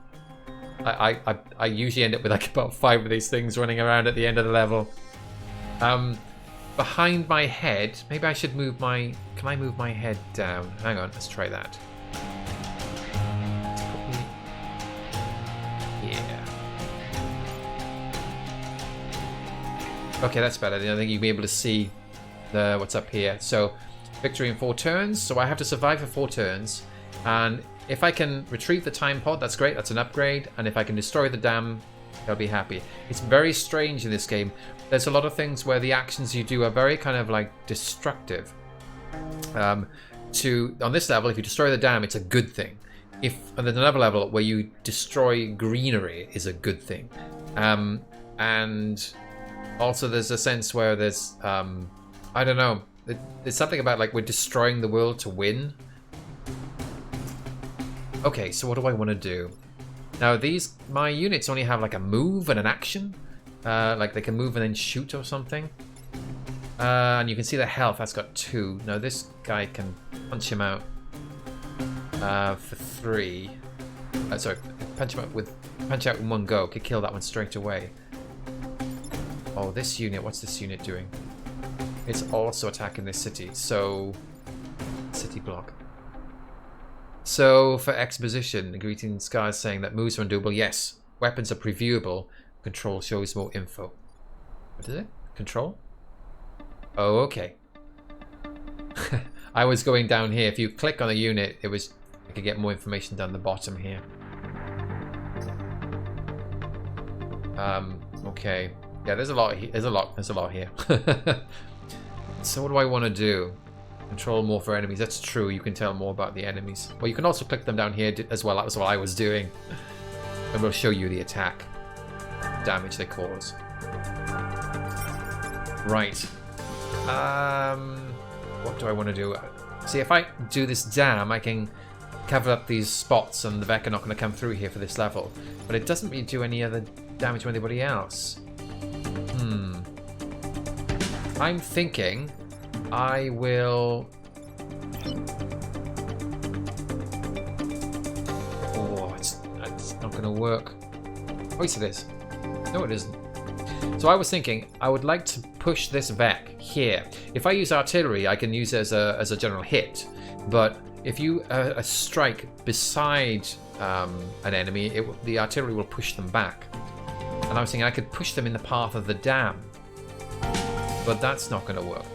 B: I usually end up with like about 5 of these things running around at the end of the level. Behind my head, maybe I should move my... Can I move my head down? Hang on, let's try that. Yeah. Okay, that's better. I think you'll be able to see what's up here. So, victory in 4 turns. So I have to survive for 4 turns. And if I can retrieve the time pod, that's great. That's an upgrade. And if I can destroy the dam, I'll be happy. It's very strange in this game. There's a lot of things where the actions you do are very kind of like destructive. On this level, if you destroy the dam, it's a good thing. If and there's another level where you destroy greenery is a good thing. And also there's a sense where there's I don't know. There's something about like we're destroying the world to win. Okay, so what do I want to do? Now my units only have like a move and an action. Like they can move and then shoot or something. And you can see the health, that's got 2. Now this guy can punch him out for 3. Sorry, punch out in 1 go. Could kill that one straight away. Oh, this unit, what's this unit doing? It's also attacking this city, so... City block. So, for exposition, Greeting Sky is saying that moves are undoable. Yes, weapons are previewable. Control shows more info. What is it? Control? Oh, okay. I was going down here. If you click on a unit, I could get more information down the bottom here. Okay. Yeah, there's a lot here. There's a lot here. So what do I want to do? Control more for enemies. That's true. You can tell more about the enemies. Well, you can also click them down here as well. That was what I was doing. And we'll show you the attack. Damage they cause. Right. What do I want to do? See, if I do this dam, I can cover up these spots and the Vec are not going to come through here for this level. But it doesn't really do any other damage to anybody else. I'm thinking I will... Oh, it's not going to work. Oh, yes it is. No, it isn't. So I was thinking I would like to push this Vec here. If I use artillery, I can use it as a general hit. But if you strike beside an enemy, the artillery will push them back. And I was thinking I could push them in the path of the dam. But that's not going to work.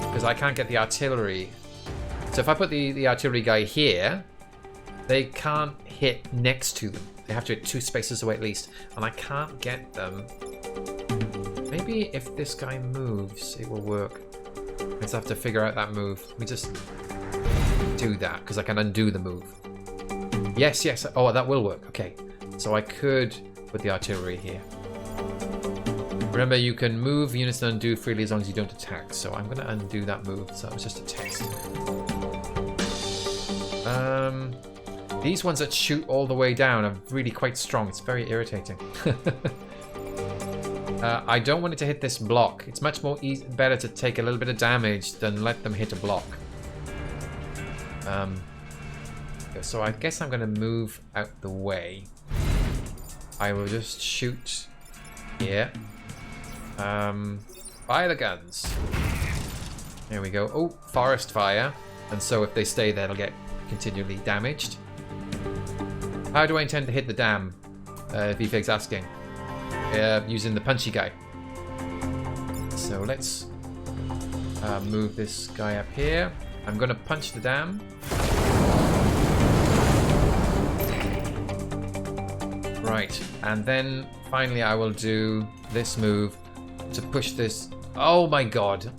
B: Because I can't get the artillery. So if I put the artillery guy here, they can't hit next to them. They have to hit 2 spaces away at least. And I can't get them. Maybe if this guy moves, it will work. I just have to figure out that move. Let me just do that, because I can undo the move. Yes, yes. Oh, that will work. Okay. So I could put the artillery here. Remember, you can move units and undo freely as long as you don't attack. So I'm going to undo that move. So that was just a test. These ones that shoot all the way down are really quite strong. It's very irritating. I don't want it to hit this block. It's much more better to take a little bit of damage than let them hit a block. So I guess I'm going to move out the way. I will just shoot here. Fire the guns. There we go. Oh, forest fire. And so if they stay there, they'll get continually damaged. How do I intend to hit the dam? VFig's asking. Using the punchy guy. So let's move this guy up here. I'm going to punch the dam. Right, and then finally I will do this move to push this. Oh my god.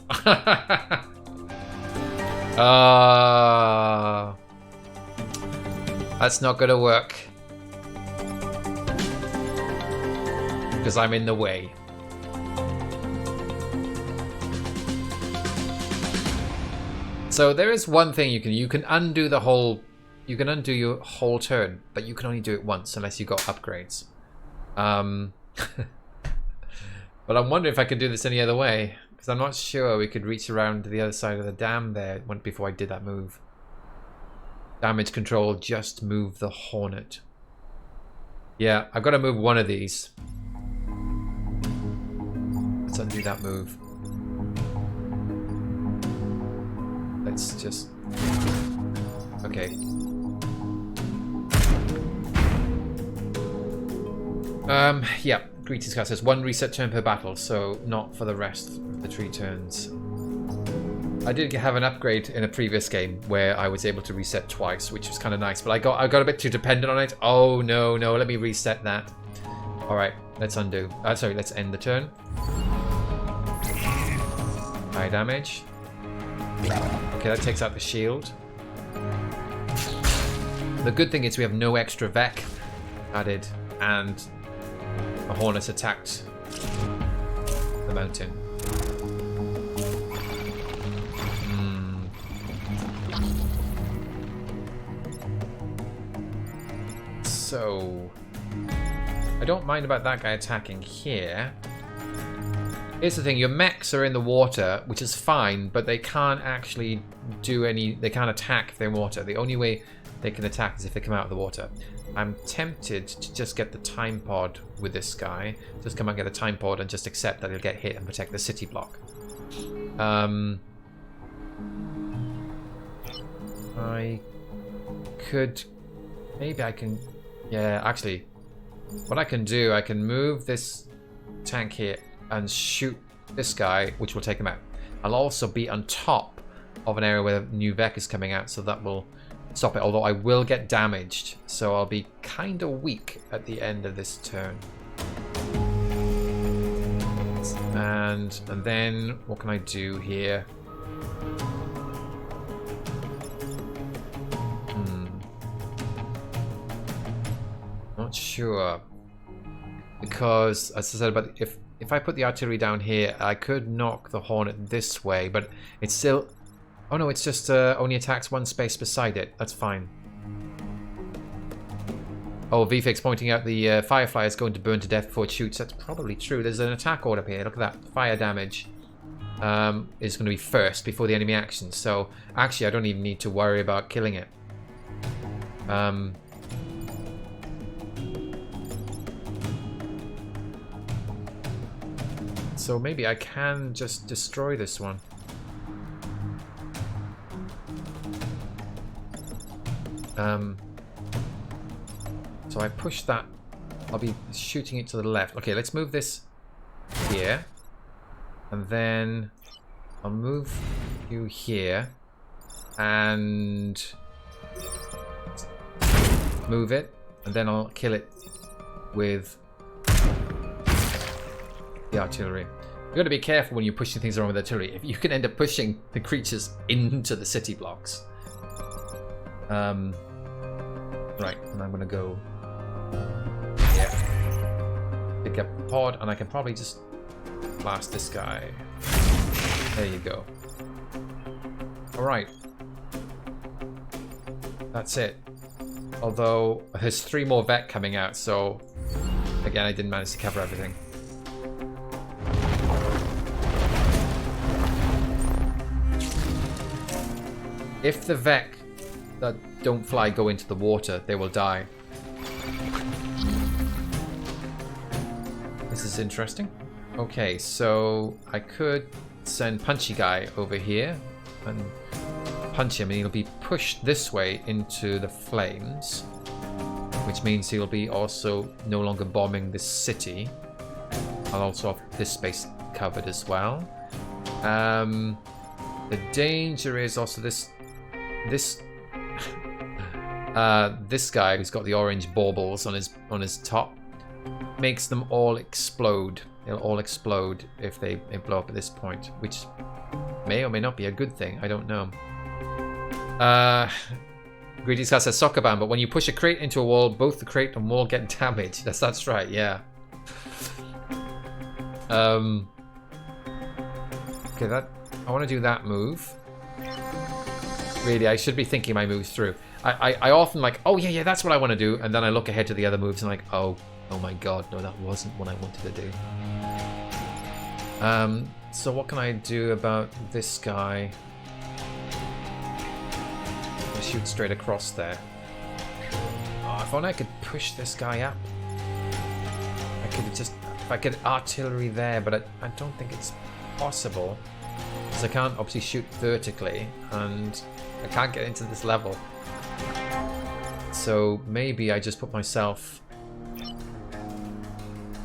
B: That's not going to work. Because I'm in the way. So there is one thing you can undo the whole. You can undo your whole turn, but you can only do it once unless you got upgrades. But I'm wondering if I could do this any other way, because I'm not sure we could reach around to the other side of the dam there before I did that move. Damage control, just move the Hornet. Yeah, I've got to move one of these. Let's undo that move. Let's just... Okay. Yeah, Greetings Guy says 1 reset turn per battle, so not for the rest of the 3 turns. I did have an upgrade in a previous game where I was able to reset twice, which was kind of nice, but I got a bit too dependent on it. Oh no, let me reset that. Alright, let's undo. Sorry, let's end the turn. High damage. Okay, that takes out the shield. The good thing is we have no extra Vec added, and a Hornet attacked the mountain. So I don't mind about that guy attacking here. Here's the thing, your mechs are in the water, which is fine, but they can't actually do any... They can't attack if they're in water. The only way they can attack is if they come out of the water. I'm tempted to just get the time pod with this guy. Just come out and get a time pod and just accept that he'll get hit and protect the city block. I could Maybe I can... Yeah, actually, what I can do, I can move this tank here and shoot this guy, which will take him out. I'll also be on top of an area where a new Vec is coming out, so that will stop it. Although I will get damaged, so I'll be kind of weak at the end of this turn. And then what can I do here? Not sure, because as I said, but if I put the artillery down here, I could knock the Hornet this way, but it's still... Oh no, it's just only attacks one space beside it. That's fine. Oh, VFix pointing out the Firefly is going to burn to death before it shoots. That's probably true. There's an attack order here. Look at that. Fire damage is going to be first before the enemy action. So actually, I don't even need to worry about killing it. So maybe I can just destroy this one. So I push that. I'll be shooting it to the left. Okay, let's move this here. And then I'll move you here. And move it. And then I'll kill it with the artillery. You've got to be careful when you're pushing things around with artillery. If you can end up pushing the creatures into the city blocks. Right, and I'm going to go here. Pick up the pod, and I can probably just blast this guy. There you go. Alright. That's it. Although, there's 3 more Vec coming out, so... Again, I didn't manage to cover everything. If the Vec that don't fly go into the water, they will die. This is interesting. Okay, so I could send Punchy Guy over here and punch him, and he'll be pushed this way into the flames, which means he'll be also no longer bombing this city. I'll also have this space covered as well. The danger is also this guy who's got the orange baubles on his top makes them all explode. They'll all explode if they blow up at this point, which may or may not be a good thing. I don't know. Greedy's Cat says soccer band, but when you push a crate into a wall, both the crate and wall get damaged. That's right, yeah. Okay, I want to do that move. Really, I should be thinking my moves through. I often like, oh yeah, that's what I want to do, and then I look ahead to the other moves and like, oh my god, no, that wasn't what I wanted to do. So what can I do about this guy? I'll shoot straight across there. Oh, if only I could push this guy up. I could just, if I could artillery there, but I don't think it's possible. Because I can't obviously shoot vertically, and I can't get into this level. So maybe I just put myself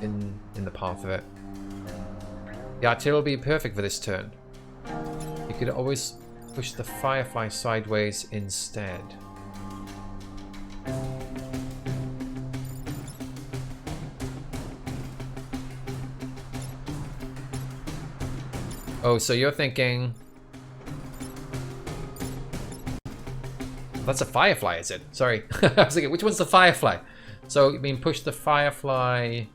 B: in the path of it. The artillery will be perfect for this turn. You could always push the Firefly sideways instead. Oh, so you're thinking... That's a Firefly, is it? Sorry. I was thinking, which one's the Firefly? So, you mean push the Firefly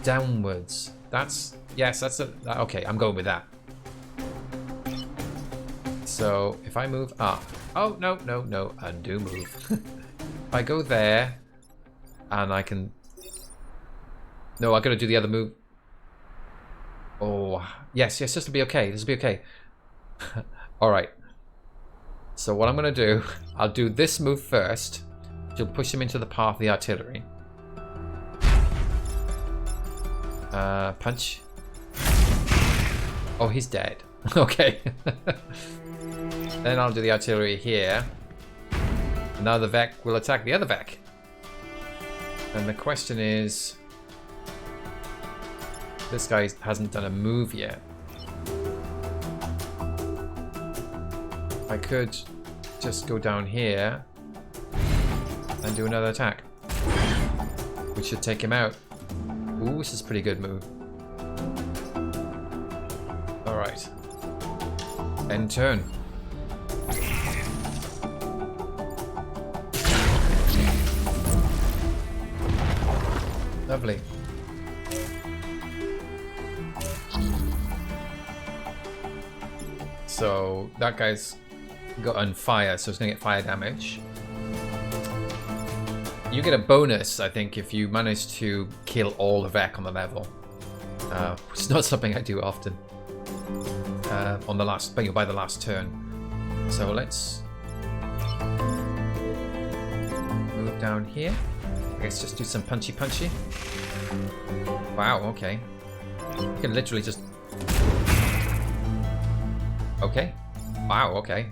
B: downwards. That's... Yes, that's a... Okay, I'm going with that. So, if I move up... Oh, no. Undo move. If I go there, and I can... No, I gotta do the other move. Oh, yes, this will be okay. This will be okay. Alright. So what I'm going to do, I'll do this move first, which will push him into the path of the artillery. Punch. Oh, he's dead. Okay. Then I'll do the artillery here. And now the Vec will attack the other Vec. And the question is... This guy hasn't done a move yet. I could just go down here and do another attack, which should take him out. Ooh, this is a pretty good move. Alright. End turn. Lovely. So that guy's got on fire, so it's going to get fire damage. You get a bonus, I think, if you manage to kill all the Vec on the level. It's not something I do often. On the last, by the last turn. So let's move down here. I guess just do some punchy. Wow, okay. You can literally just... Okay. Wow, okay.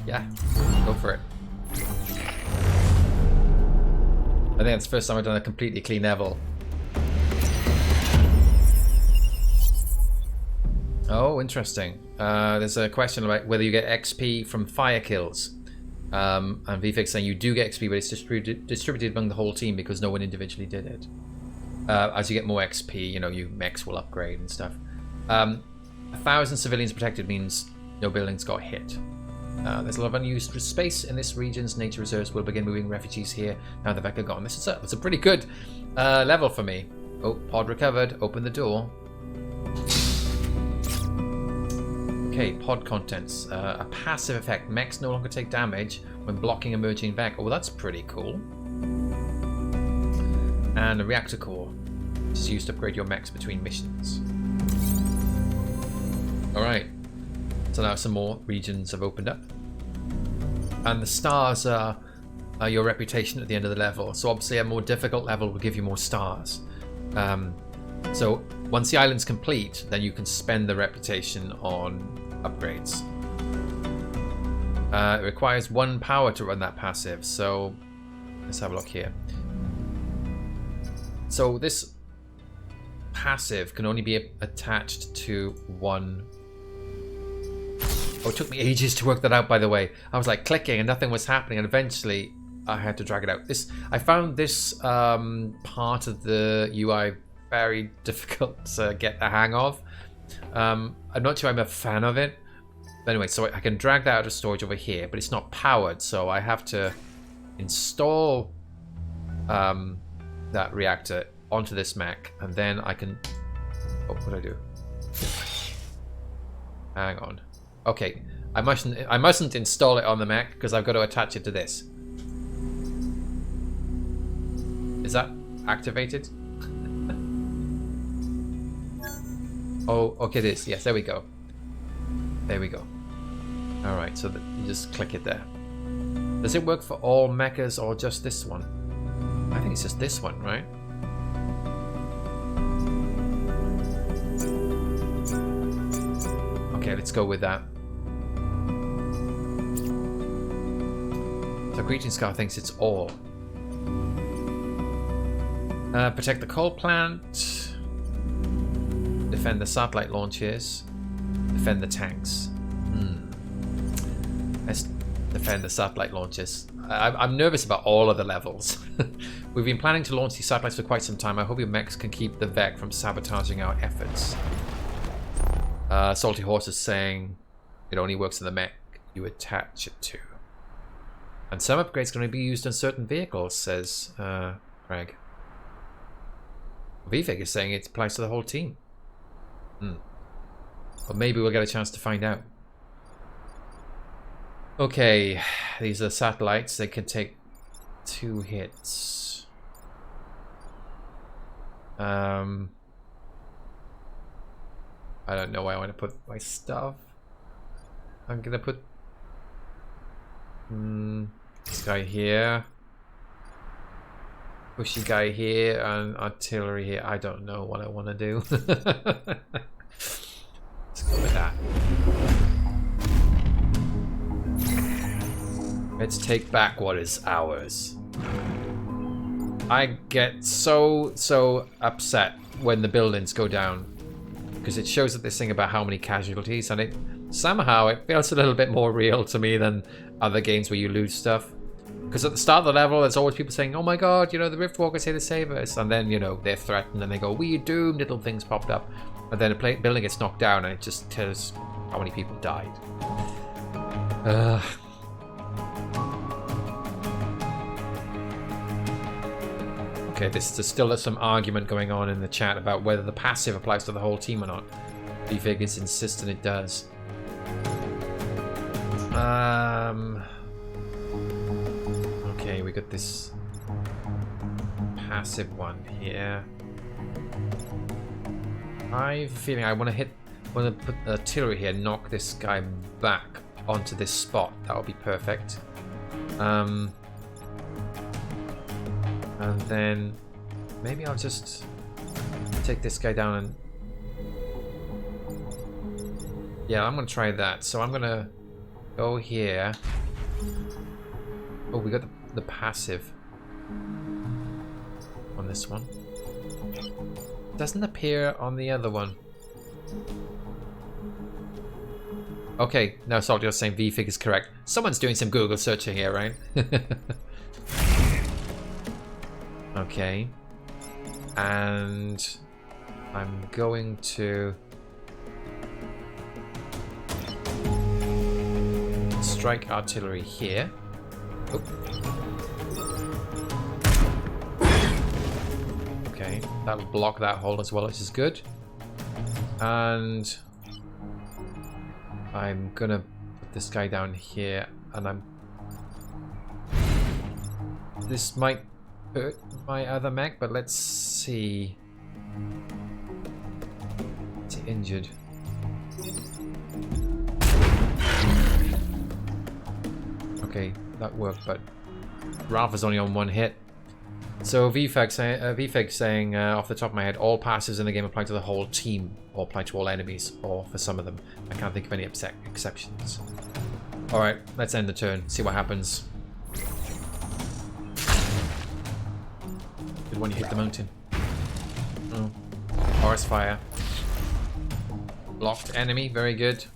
B: Yeah, go for it. I think it's the first time I've done a completely clean level. Oh, interesting. There's a question about whether you get XP from fire kills. And VFix saying you do get XP, but it's distributed among the whole team because no one individually did it. As you get more XP, you know, your mechs will upgrade and stuff. 1,000 civilians protected means no buildings got hit. There's a lot of unused space in this region's nature reserves. We'll begin moving refugees here now the Vec are gone. This is it's a pretty good level for me. Oh, pod recovered. Open the door. Okay, pod contents. A passive effect. Mechs no longer take damage when blocking emerging Vec. Oh, that's pretty cool. And a reactor core, which is used to upgrade your mechs between missions. Alright. So now some more regions have opened up. And the stars are your reputation at the end of the level. So obviously a more difficult level will give you more stars. So once the island's complete, then you can spend the reputation on upgrades. It requires 1 power to run that passive. So let's have a look here. So this passive can only be attached to 1. Oh, it took me ages to work that out, by the way. I was like clicking and nothing was happening, and eventually I had to drag it out. I found this part of the UI very difficult to get the hang of. I'm not sure I'm a fan of it. But anyway, so I can drag that out of storage over here, but it's not powered, so I have to install that reactor onto this mech, and then I can... Oh, what do I do? Hang on. Okay, I mustn't install it on the mech because I've got to attach it to this. Is that activated? Oh, okay, it is. Yes, there we go. There we go. All right, so you just click it there. Does it work for all mechas or just this one? I think it's just this one, right? Okay, let's go with that. So Greetings Car thinks it's all. Protect the coal plant. Defend the satellite launches. Defend the tanks. Let's defend the satellite launches. I'm nervous about all of the levels. We've been planning to launch these satellites for quite some time. I hope your mechs can keep the Vec from sabotaging our efforts. Salty Horse is saying it only works in the mech you attach it to. And some upgrades are going to be used on certain vehicles, says Craig. VFig is saying it applies to the whole team. But maybe we'll get a chance to find out. Okay, these are satellites. They can take 2 hits. I don't know where I want to put my stuff. I'm gonna put this guy here, pushy guy here, and artillery here. I don't know what I want to do. Let's go with that. Let's take back what is ours. I get so upset when the buildings go down, because it shows this thing about how many casualties, and it feels a little bit more real to me than other games where you lose stuff. Because at the start of the level, there's always people saying, "Oh my God, you know, the Riftwalkers here to save us," and then, you know, they're threatened and they go, "We're doomed." Little things popped up, and then a building gets knocked down, and it just tells how many people died. Okay, there's still some argument going on in the chat about whether the passive applies to the whole team or not. V-Fig is insistent it does. Okay, we got this passive one here. I have a feeling I want to put artillery here, knock this guy back onto this spot. That would be perfect. And then maybe I'll just take this guy down and... Yeah, I'm going to try that. So I'm going to go here. Oh, we got the passive on this one. Doesn't appear on the other one. Okay, no, Salt, you're saying V-Fig is correct. Someone's doing some Google searching here, right? Okay. And I'm going to strike artillery here. Oh. Okay, that'll block that hole as well, which is good. And I'm gonna put this guy down here, and this might hurt my other mech, but let's see. Is he injured? Okay, that worked, but Ralph is only on one hit. So VFEG saying off the top of my head, all passives in the game apply to the whole team, or apply to all enemies, or for some of them. I can't think of any exceptions. Alright, let's end the turn, see what happens. Good when you hit the mountain. Oh. Forest fire. Blocked enemy, very good.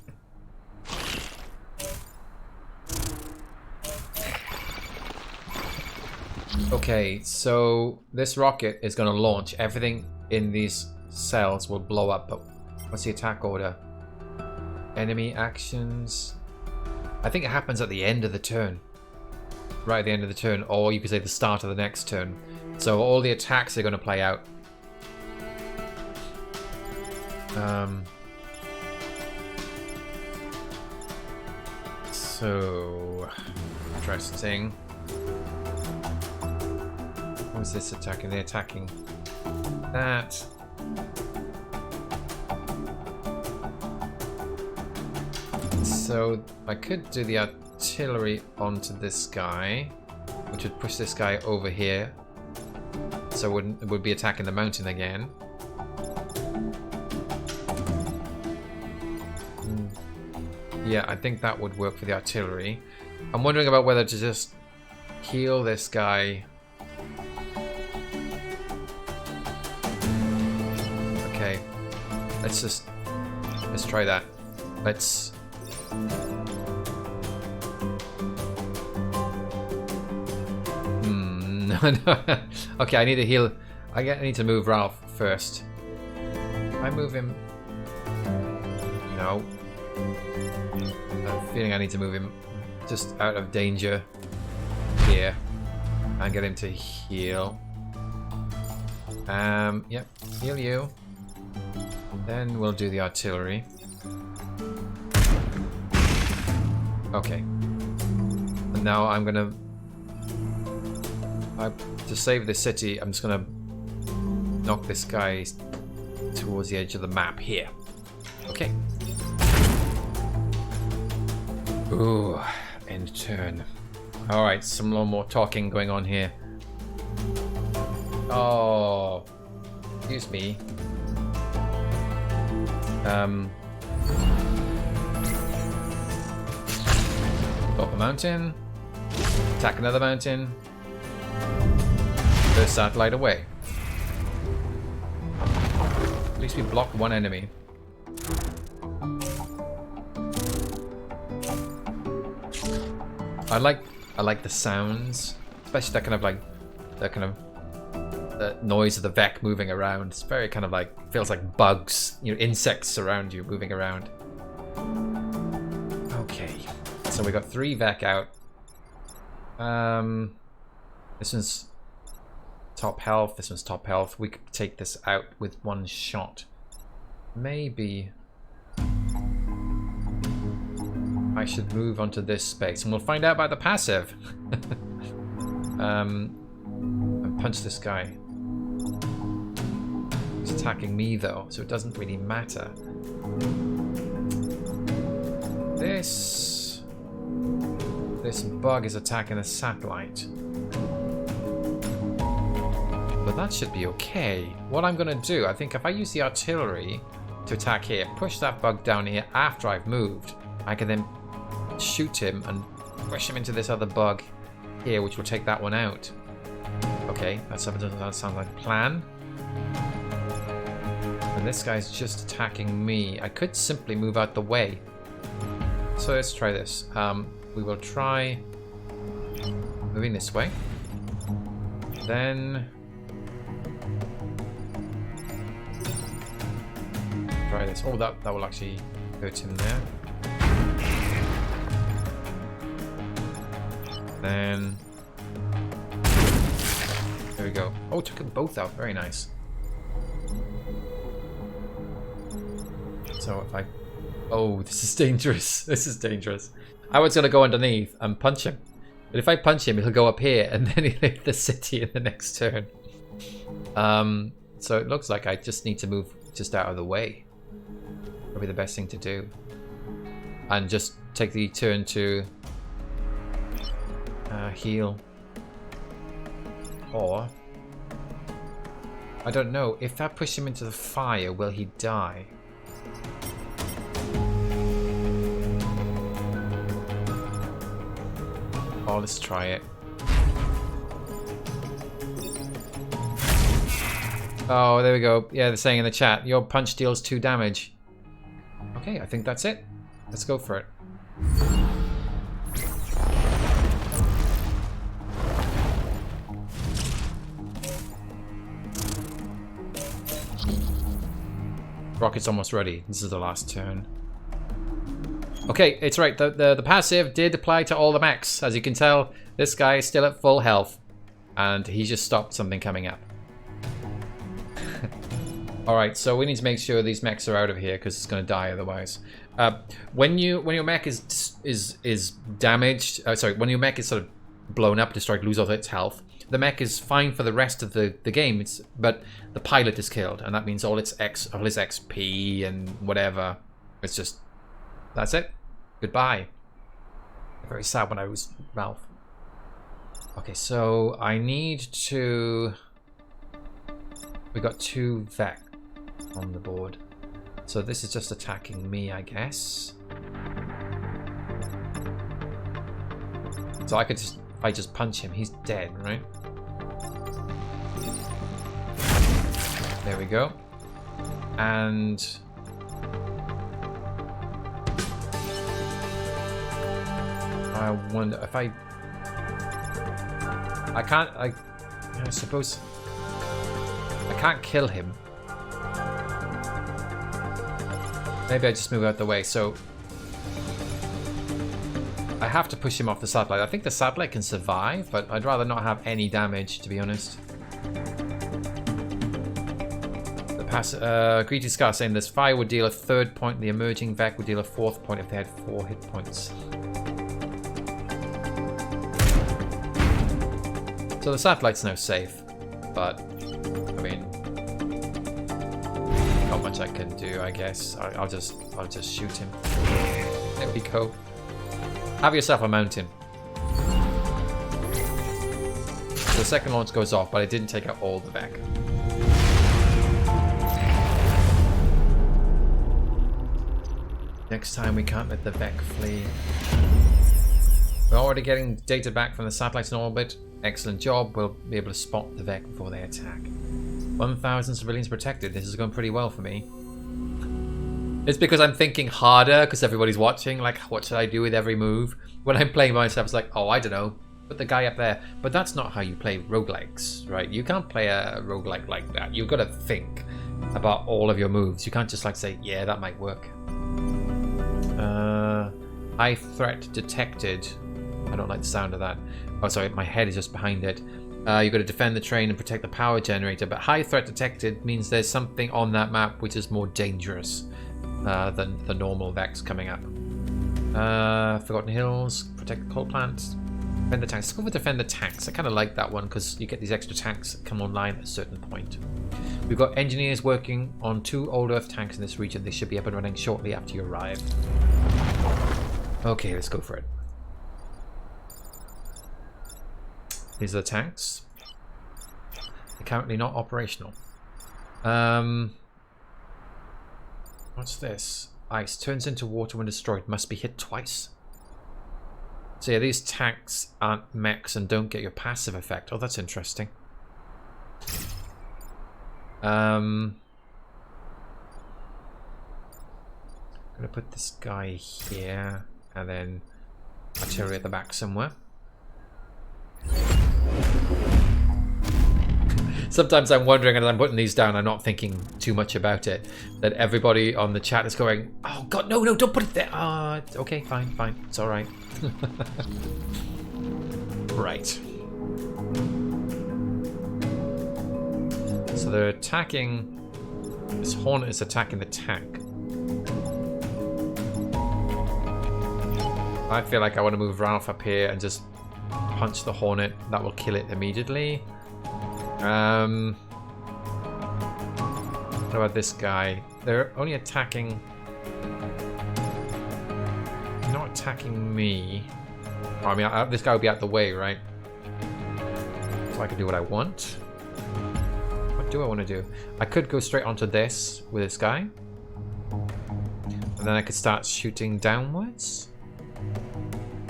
B: Okay, so this rocket is going to launch. Everything in these cells will blow up, but what's the attack order? Enemy actions. I think it happens at the end of the turn. Right at the end of the turn, or you could say the start of the next turn. So all the attacks are going to play out. So interesting. What's this attacking? They're attacking that. So I could do the artillery onto this guy, which would push this guy over here. So it would be attacking the mountain again. Yeah, I think that would work for the artillery. I'm wondering about whether to just heal this guy. Okay, let's try that. Let's... No. Okay, I need to heal. I need to move Ralph first. I move him. No. I'm feeling I need to move him just out of danger here and get him to heal. Yep, heal you. Then we'll do the artillery. Okay. And now I'm gonna... to save the city, I'm just gonna knock this guy towards the edge of the map here. Okay. Ooh, end turn. Alright, some more talking going on here. Oh, excuse me. Up the mountain. Attack another mountain. First satellite away. At least we blocked one enemy. I like the sounds, especially that kind of like the noise of the Vec moving around. It's very kind of like, feels like bugs, you know, insects around you moving around. Okay, so we got 3 Vec out. This one's top health. This one's top health. We could take this out with 1 shot. Maybe I should move onto this space, and we'll find out about the passive. And punch this guy. He's attacking me though, so it doesn't really matter. This bug is attacking a satellite. But that should be okay. What I'm gonna do, I think if I use the artillery to attack here, push that bug down here after I've moved, I can then shoot him and push him into this other bug here, which will take that one out. Okay, that sounds like a plan. And this guy's just attacking me. I could simply move out the way. So let's try this. We will try moving this way. Then try this. Oh, that will actually hurt him there. Then there we go. Oh, took them both out. Very nice. So if I... Oh, this is dangerous. This is dangerous. I was going to go underneath and punch him. But if I punch him, he'll go up here and then he'll hit the city in the next turn. So it looks like I just need to move just out of the way. Probably the best thing to do. And just take the turn to heal. Or... I don't know. If I push him into the fire, will he die? Oh, let's try it. Oh, there we go. Yeah, they're saying in the chat, your punch deals 2 damage. Okay, I think that's it. Let's go for it. Rocket's almost ready. This is the last turn. Okay, it's right. The passive did apply to all the mechs. As you can tell, this guy is still at full health. And he just stopped something coming up. Alright, so we need to make sure these mechs are out of here because it's going to die otherwise. When your mech is damaged, when your mech is sort of blown up, destroyed, lose all its health, the mech is fine for the rest of the game, but the pilot is killed, and that means all his XP and whatever. It's just, that's it. Goodbye. Very sad when I was Ralph. Okay, so I need to... We got 2 Vec on the board. So this is just attacking me, I guess. So I could just, if I just punch him, he's dead, right? There we go. And I wonder if I suppose I can't kill him. Maybe I just move out the way. So I have to push him off the satellite. I think the satellite can survive, but I'd rather not have any damage, to be honest. Greedy Scar saying this fire would deal a 3rd point, the emerging Vec would deal a 4th point if they had 4 hit points. So the satellite's now safe, but I mean, not much I can do, I guess. I'll just shoot him. There we go. Have yourself a mountain. So the second launch goes off, but it didn't take out all the Vec. Next time we can't let the Vec flee. We're already getting data back from the satellites in orbit. Excellent job. We'll be able to spot the Vec before they attack. 1,000 civilians protected. This is going pretty well for me. It's because I'm thinking harder because everybody's watching. Like, what should I do with every move? When I'm playing by myself, it's like, oh, I don't know. Put the guy up there. But that's not how you play roguelikes, right? You can't play a roguelike like that. You've got to think about all of your moves. You can't just like say, yeah, that might work. High threat detected. I don't like the sound of that. Oh, sorry, my head is just behind it. You've got to defend the train and protect the power generator. But high threat detected means there's something on that map which is more dangerous than the normal Vex coming up. Forgotten Hills, protect the coal plants. Defend the tanks. Let's go with defend the tanks. I kind of like that one because you get these extra tanks that come online at a certain point. We've got engineers working on 2 old Earth tanks in this region. They should be up and running shortly after you arrive. Okay, let's go for it. These are the tanks. They're currently not operational. What's this? Ice turns into water when destroyed. Must be hit twice. So yeah, these tanks aren't mechs and don't get your passive effect. Oh, that's interesting. I'm gonna put this guy here and then artillery at the back somewhere. Sometimes I'm wondering, as I'm putting these down, I'm not thinking too much about it, that everybody on the chat is going, oh god, no, don't put it there. Okay, fine, it's alright. Right. So they're attacking, this Hornet is attacking the tank. I feel like I want to move Ralph up here and just punch the Hornet. That will kill it immediately. What about this guy? They're only attacking... not attacking me. Oh, I mean, this guy will be out the way, right? So I can do what I want. What do I want to do? I could go straight onto this with this guy. And then I could start shooting downwards.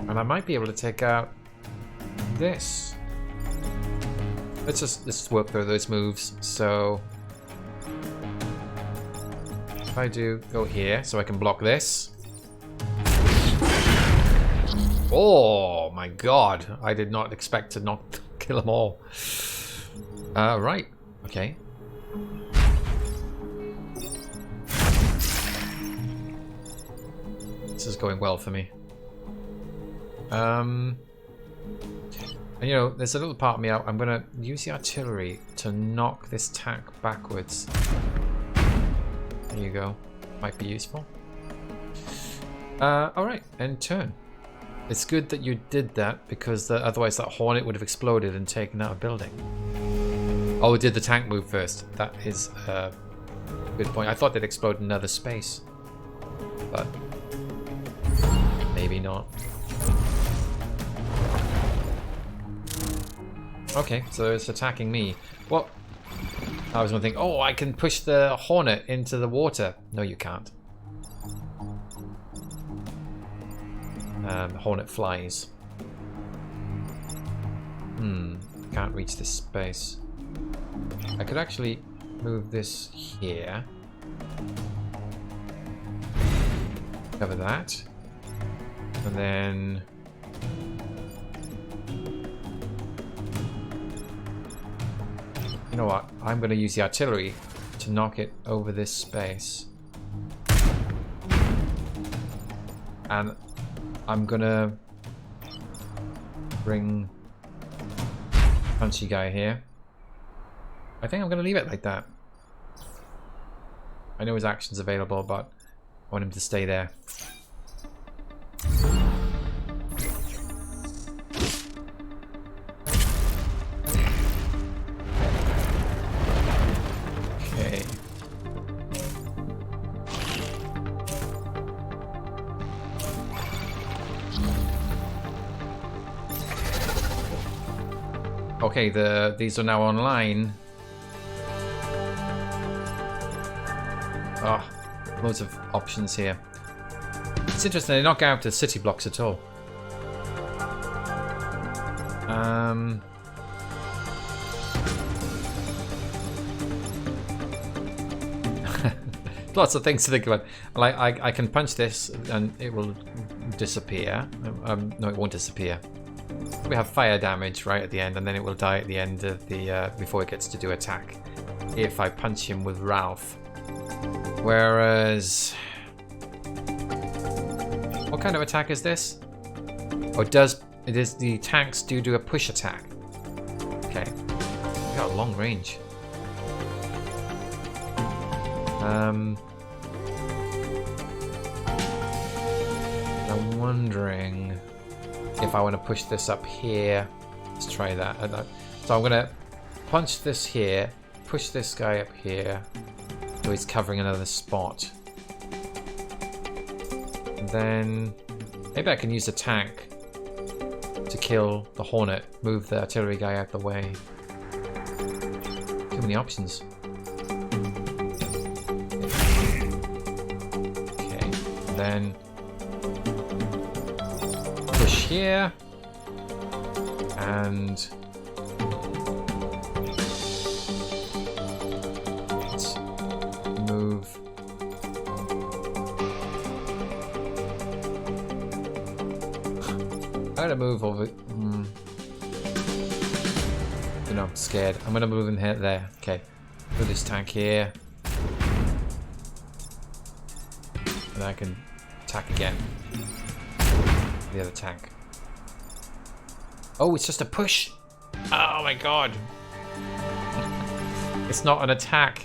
B: And I might be able to take out this. Let's just work through those moves. So if I do go here, so I can block this. Oh my god! I did not expect to not kill them all. Right. Okay. This is going well for me. And you know, there's a little part of me out. I'm gonna use the artillery to knock this tank backwards. There you go. Might be useful. Alright, end turn. It's good that you did that because otherwise that Hornet would have exploded and taken out a building. Oh, it did the tank move first. That is a good point. I thought they'd explode in another space, but maybe not. Okay, so it's attacking me. What? I was gonna think, oh, I can push the Hornet into the water. No, you can't. The Hornet flies. Can't reach this space. I could actually move this here. Cover that. And then... you know what? I'm going to use the artillery to knock it over this space. And I'm going to bring Punchy guy here. I think I'm going to leave it like that. I know his action's available, but I want him to stay there. Okay. Okay, these are now online. Ah, oh, loads of options here. It's interesting, they knock out the city blocks at all. Lots of things to think about. Like I can punch this and it will disappear. No, it won't disappear. We have fire damage right at the end, and then it will die at the end of the before it gets to do attack. If I punch him with Ralph. Whereas, what kind of attack is this? Or it is the tanks do a push attack? Okay, we got a long range. I'm wondering if I want to push this up here. Let's try that. So I'm gonna punch this here, push this guy up here, so he's covering another spot. And then maybe I can use a tank to kill the Hornet, move the artillery guy out the way. Too many options. Okay, then push here, and let's move. I'm gonna move over. You know, I'm scared. I'm gonna move in here, there. Okay, put this tank here, and I can attack again. The other tank. Oh, it's just a push. Oh my god. It's not an attack.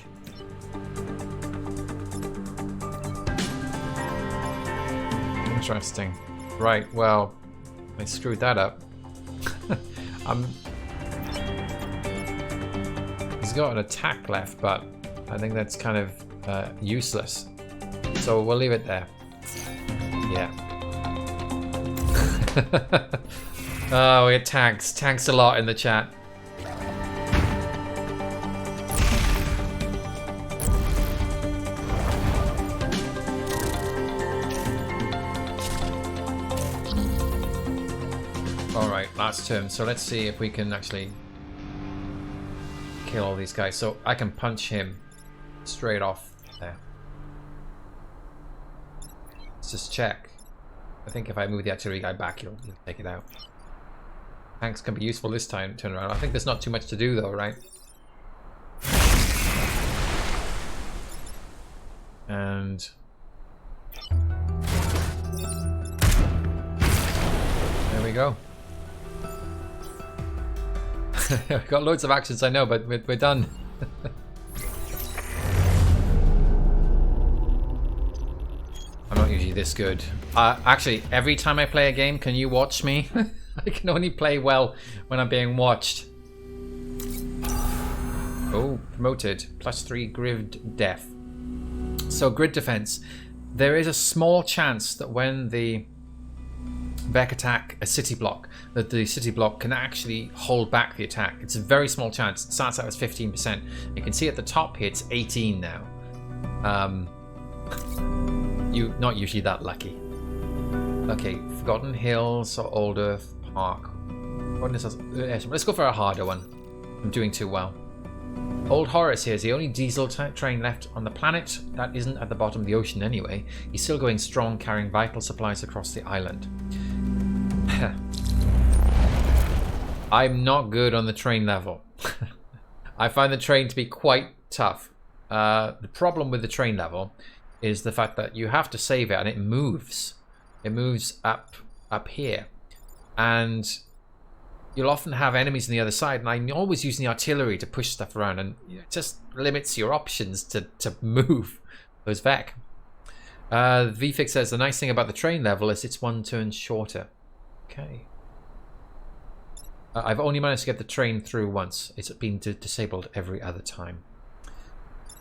B: Interesting. Right, well, I screwed that up. He's got an attack left, but I think that's kind of useless. So we'll leave it there. Yeah. Oh, we had tanks. Tanks a lot in the chat. Alright, last turn. So let's see if we can actually kill all these guys. So I can punch him straight off there. Let's just check. I think if I move the artillery guy back, he'll take it out. Tanks can be useful this time, turn around. I think there's not too much to do though, right? And there we go. We've got loads of actions, I know, but we're done. I'm not usually this good. Actually, every time I play a game, can you watch me? I can only play well when I'm being watched. Oh, promoted. +3 grid def. So grid defense. There is a small chance that when the Beck attack a city block, that the city block can actually hold back the attack. It's a very small chance. It starts out as 15%. You can see at the top here, it's 18 now. You're not usually that lucky. Okay, Forgotten Hills or Old Earth Park. Let's go for a harder one. I'm doing too well. Old Horace here is the only diesel train left on the planet that isn't at the bottom of the ocean anyway. He's still going strong, carrying vital supplies across the island. I'm not good on the train level. I find the train to be quite tough. The problem with the train level is the fact that you have to save it and it moves. It moves up here. And you'll often have enemies on the other side, and I'm always using the artillery to push stuff around, and it just limits your options to move those back. VFix says the nice thing about the train level is it's 1 turn shorter. Okay. I've only managed to get the train through once. It's been disabled every other time.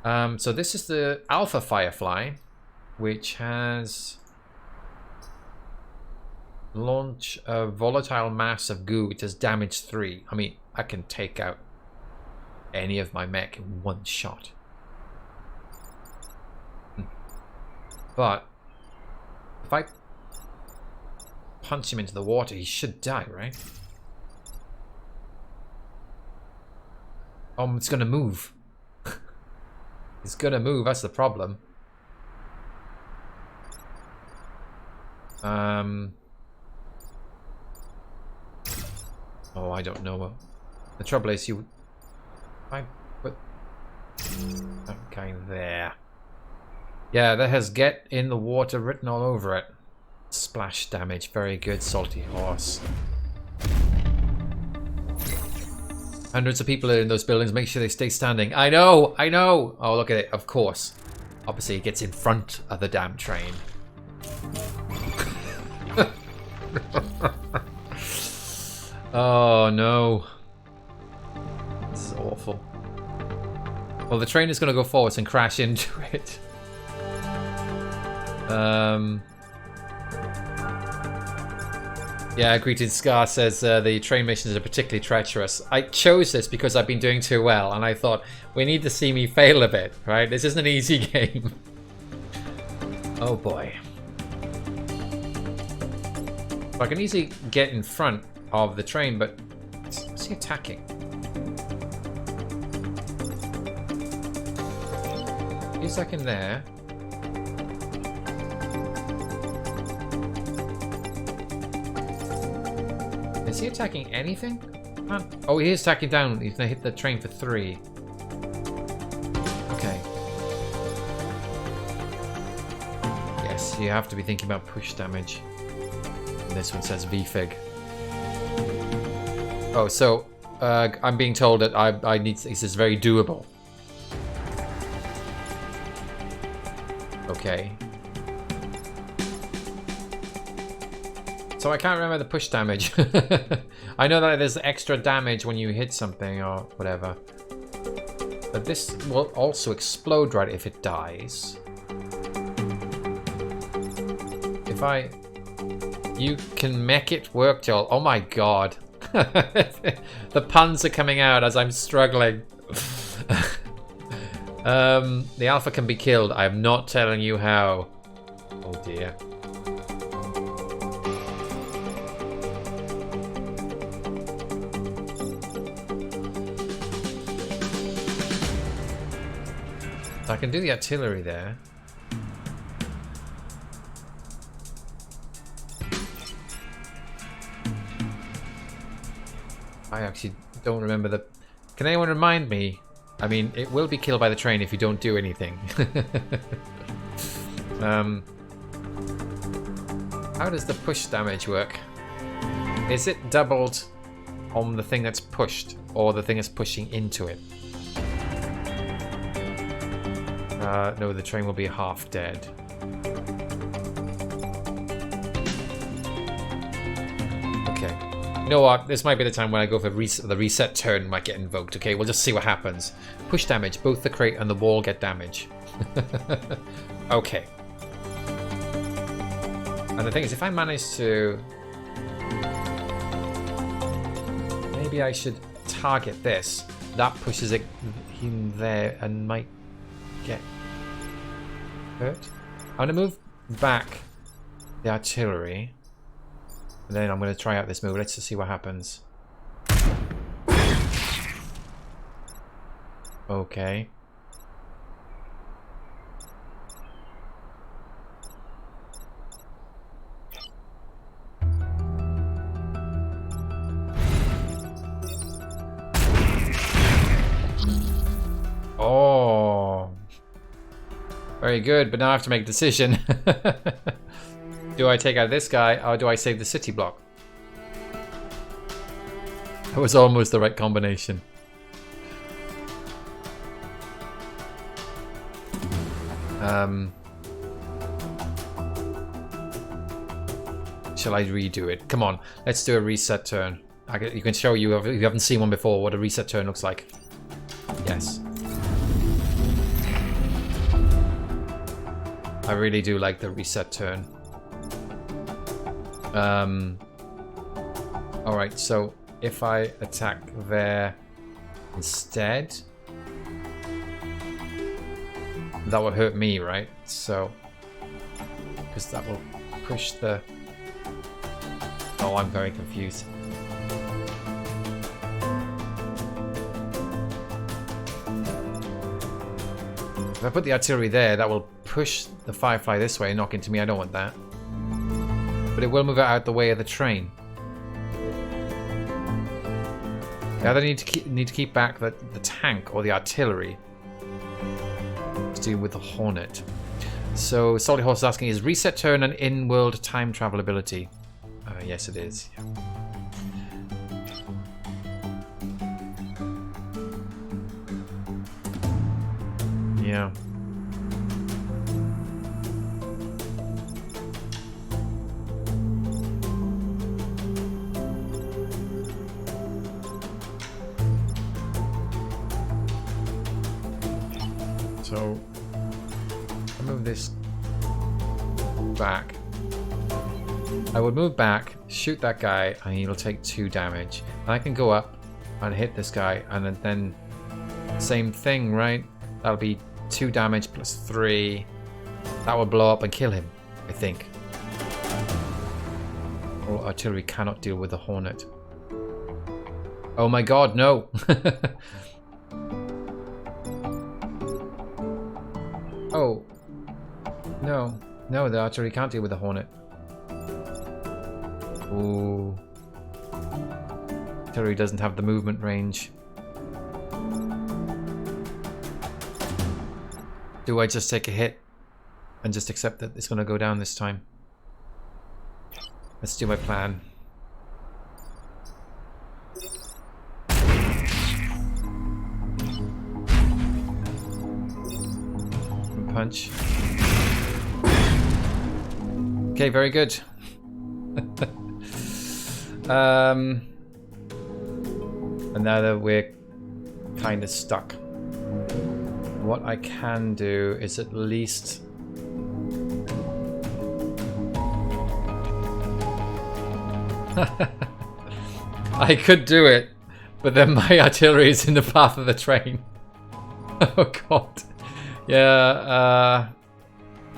B: So this is the Alpha Firefly, which has launch a volatile mass of goo. It does damage 3. I mean, I can take out any of my mech in one shot. But if I punch him into the water, he should die, right? It's gonna move. It's gonna move, that's the problem. Oh, I don't know. The trouble is I put that guy there. Yeah, that has get in the water written all over it. Splash damage, very good, salty horse. Hundreds of people are in those buildings, make sure they stay standing. I know, I know! Oh, look at it, of course. Obviously, it gets in front of the damn train. Oh, no. This is awful. Well, the train is going to go forwards and crash into it. Yeah, Greeted Scar says the train missions are particularly treacherous. I chose this because I've been doing too well, and I thought, we need to see me fail a bit, right? This isn't an easy game. Oh boy. I can easily get in front of the train, but what's he attacking? He's like in there. Is he attacking anything? Oh, he is attacking down. He's gonna hit the train for 3. Okay. Yes, you have to be thinking about push damage. And this one says VFig. Oh, so I'm being told that I need. This is very doable. Okay. So I can't remember the push damage. I know that there's extra damage when you hit something or whatever. But this will also explode right if it dies. If I... You can make it work, Joel. Oh my god. The puns are coming out as I'm struggling. The alpha can be killed. I'm not telling you how. Oh dear. I can do the artillery there. I actually don't remember the... Can anyone remind me? I mean, it will be killed by the train if you don't do anything. How does the push damage work? Is it doubled on the thing that's pushed, or the thing that's pushing into it? No, the train will be half dead. Okay. You know what? This might be the time when I go for the reset turn might get invoked. Okay, we'll just see what happens. Push damage. Both the crate and the wall get damage. Okay. And the thing is, if I manage to... Maybe I should target this. That pushes it in there and might get hurt. I'm going to move back the artillery. And then I'm going to try out this move. Let's just see what happens. Okay. Oh. Very good, but now I have to make a decision. Do I take out this guy, or do I save the city block? That was almost the right combination. Shall I redo it? Come on, let's do a reset turn. You can show you, if you haven't seen one before, what a reset turn looks like. Yes. I really do like the reset turn. Alright, so if I attack there instead, that will hurt me, right? So, because that will push the... Oh, I'm very confused. If I put the artillery there, that will push the Firefly this way and knock into me. I don't want that. But it will move it out the way of the train. Now they need to keep back the tank or the artillery to deal with the Hornet. So Salty Horse is asking, is reset turn an in-world time travel ability? Yes, it is. Yeah. So I move this back. I would move back, shoot that guy, and he'll take 2 damage. And I can go up and hit this guy, and then same thing, right? That'll be 2 damage plus 3. That will blow up and kill him, I think. Or artillery cannot deal with the Hornet. Oh my god, no! Oh. No. No, the artillery can't deal with the Hornet. Ooh. Artillery doesn't have the movement range. Do I just take a hit and just accept that it's going to go down this time? Let's do my plan. Punch. Okay, very good. And now that we're kind of stuck, what I can do is at least I could do it, but then my artillery is in the path of the train. Oh god. Yeah,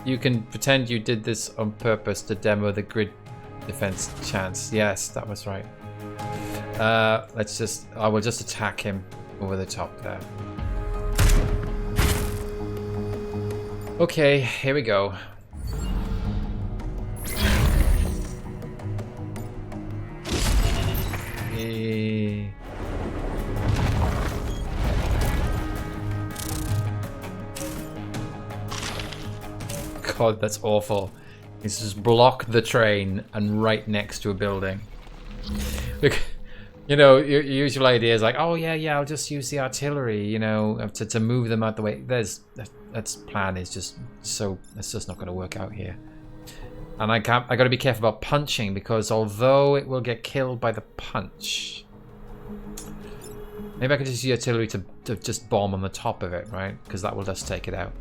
B: you can pretend you did this on purpose to demo the grid defense chance. Yes, that was right. I will just attack him over the top there. Okay, here we go. God, that's awful. It's just block the train and right next to a building. Look, you know, your usual idea is like, oh yeah, I'll just use the artillery, you know, to move them out the way. That's plan is just so, that's just not going to work out here. And I got to be careful about punching, because although it will get killed by the punch, maybe I could just use the artillery to just bomb on the top of it, right? Because that will just take it out.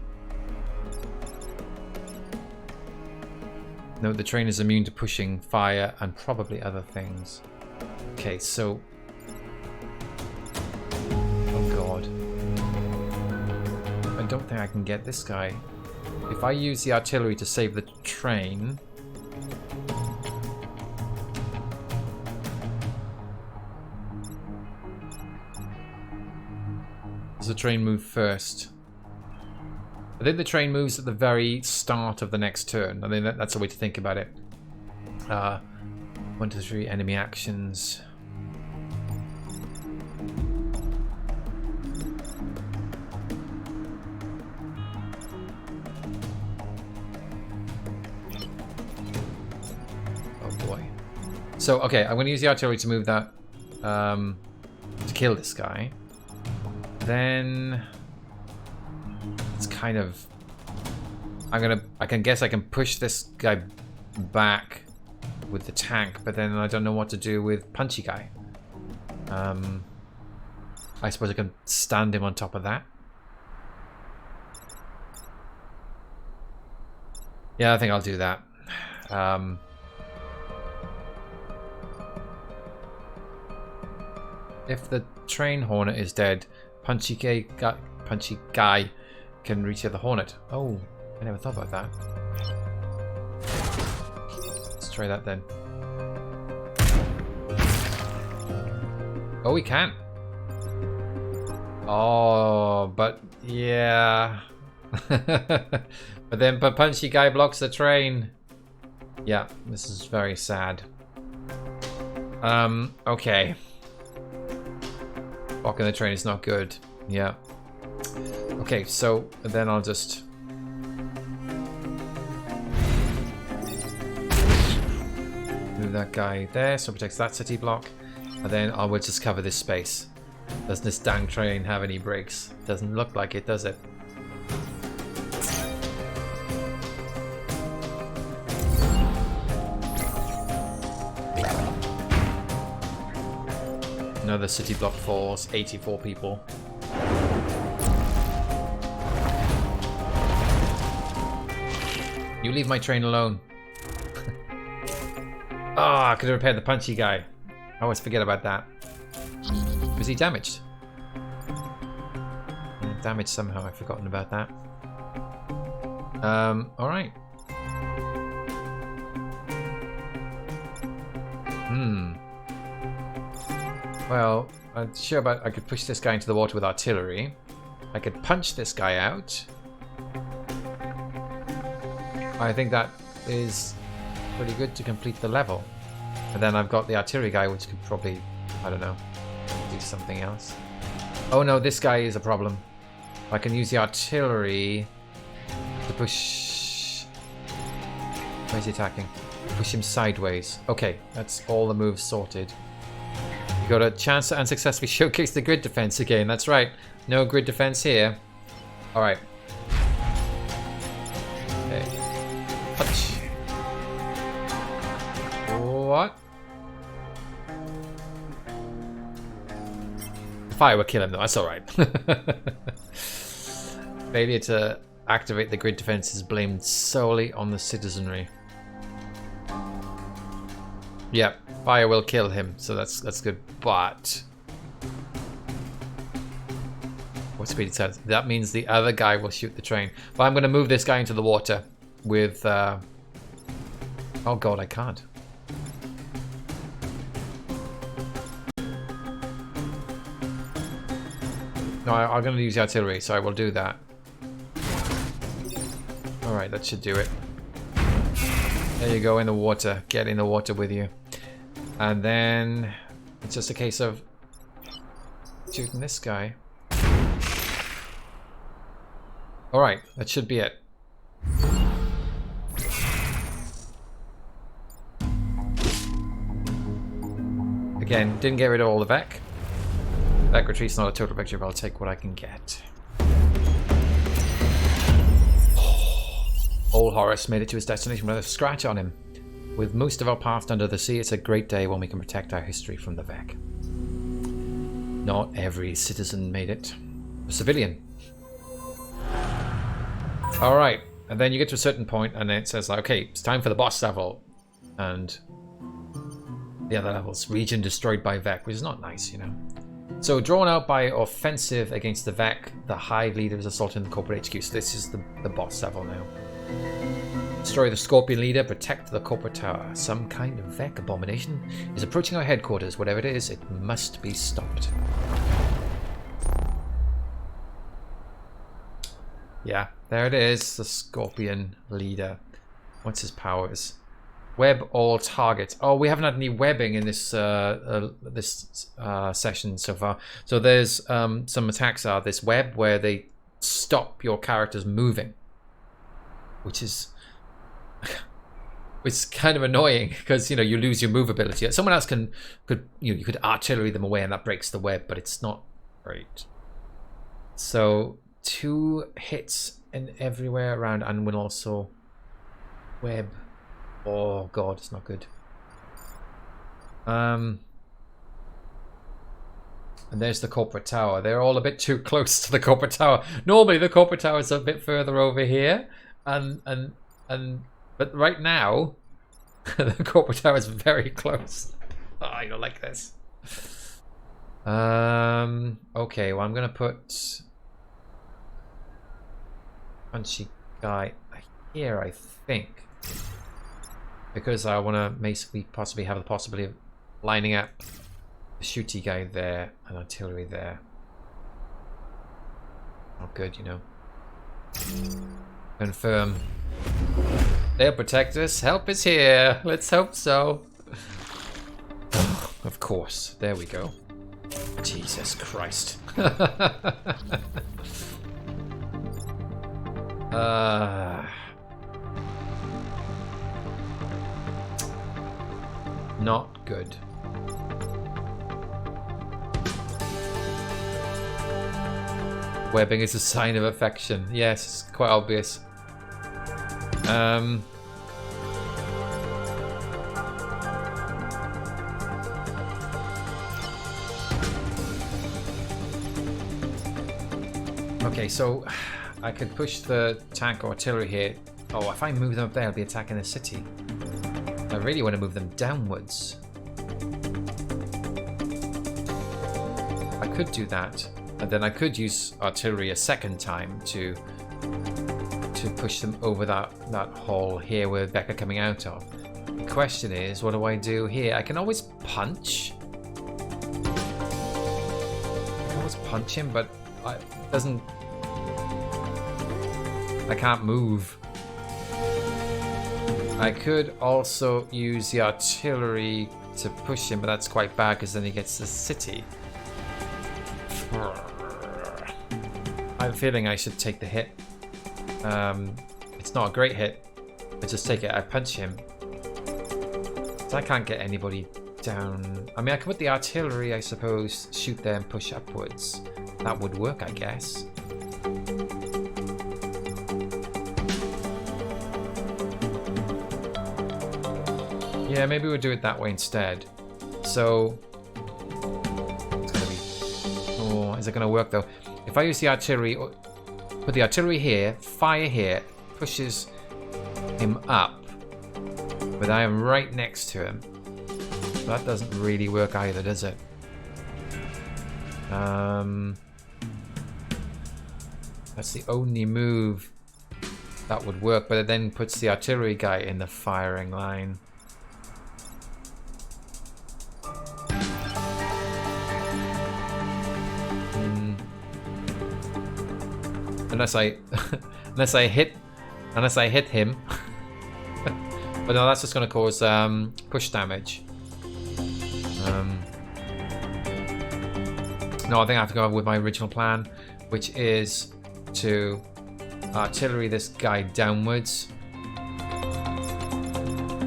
B: No, the train is immune to pushing, fire, and probably other things. Okay, so... Oh god. I don't think I can get this guy. If I use the artillery to save the train... Does the train move first? I think the train moves at the very start of the next turn. I think that's a way to think about it. 1, 2, 3, enemy actions. Oh boy. So, okay, I'm going to use the artillery to move that, to kill this guy. Then... It's kind of... I can guess I can push this guy back with the tank, but then I don't know what to do with Punchy Guy. I suppose I can stand him on top of that. Yeah, I think I'll do that. If the train Hornet is dead, Punchy Guy can reach the Hornet. Oh, I never thought about that. Let's try that then. Oh, we can. Oh, but yeah. but punchy guy blocks the train. Yeah, this is very sad. Okay. Blocking the train is not good. Yeah. Okay, so then I'll just move that guy there, so it protects that city block. And then I will just cover this space. Doesn't this dang train have any brakes? Doesn't look like it, does it? Another city block falls, 84 people. You leave my train alone. Ah, I could have repaired the punchy guy. I always forget about that. Was he damaged? Damaged somehow, I've forgotten about that. Alright. Well, I'm sure about I could push this guy into the water with artillery. I could punch this guy out. I think that is pretty good to complete the level. And then I've got the artillery guy, which could probably, I don't know, do something else. Oh no, this guy is a problem. I can use the artillery to push... Where is he attacking? Push him sideways. Okay, that's all the moves sorted. You got a chance to unsuccessfully showcase the grid defense again. That's right. No grid defense here. Alright. Okay. Punch. What? The fire will kill him though. That's alright. Failure to activate the grid defense is blamed solely on the citizenry. Yep. Fire will kill him, so that's good. But what speed it says? That means the other guy will shoot the train. But I'm going to move this guy into the water with. Oh god, I can't. No, I'm going to use the artillery, so I will do that. All right, that should do it. There you go, in the water. Get in the water with you. And then it's just a case of shooting this guy. Alright, that should be it. Again, didn't get rid of all the Vec. Vec retreat's not a total victory, but I'll take what I can get. Old Horace made it to his destination with a scratch on him. With most of our path under the sea, it's a great day when we can protect our history from the Vec. Not every citizen made it. A civilian. Alright, and then you get to a certain point and it says like, okay, it's time for the boss level. And the other levels, region destroyed by Vec, which is not nice, you know. So drawn out by offensive against the Vec, the Hive leader is assaulting the corporate HQ. So this is the boss level now. Destroy the Scorpion leader, protect the corporate tower. Some kind of Vec abomination is approaching our headquarters. Whatever it is, it must be stopped. Yeah, there it is, the Scorpion leader. What's his powers? Web all targets. Oh, we haven't had any webbing in this session so far. So there's some attacks are this web where they stop your characters moving, which is it's kind of annoying because you know you lose your move ability. Someone else could you could artillery them away and that breaks the web, but it's not great. So 2 hits in everywhere around and will also web. Oh god, it's not good. And there's the corporate tower. They're all a bit too close to the corporate tower. Normally the corporate tower is a bit further over here, but right now the corporate tower is very close. Oh, I don't like this. Okay, well I'm gonna put punchy guy here, I think. Because I want to possibly have the possibility of lining up the shooty guy there and artillery there. Not good, you know. Confirm. They'll protect us. Help is here. Let's hope so. Of course. There we go. Jesus Christ. Not good. Webbing is a sign of affection. Yes, it's quite obvious. Okay, so I could push the tank or artillery here. Oh, if I move them up there, I'll be attacking the city. I really want to move them downwards. I could do that, and then I could use artillery a second time to push them over that hole here where Becca coming out of. The question is, what do I do here? I can always punch. Him, but it doesn't. I can't move. I could also use the artillery to push him, but that's quite bad because then he gets the city. I'm feeling I should take the hit. It's not a great hit, but just take it. I punch him. So I can't get anybody down. I mean, I could put the artillery, I suppose, shoot there and push upwards. That would work, I guess. Yeah, maybe we'll do it that way instead. So, it's gonna be. Oh, is it gonna work though? If I use the artillery, put the artillery here, fire here, pushes him up, but I am right next to him. That doesn't really work either, does it? That's the only move that would work, but it then puts the artillery guy in the firing line. Unless I hit him. But no, that's just going to cause push damage. No, I think I have to go with my original plan, which is to artillery this guy downwards,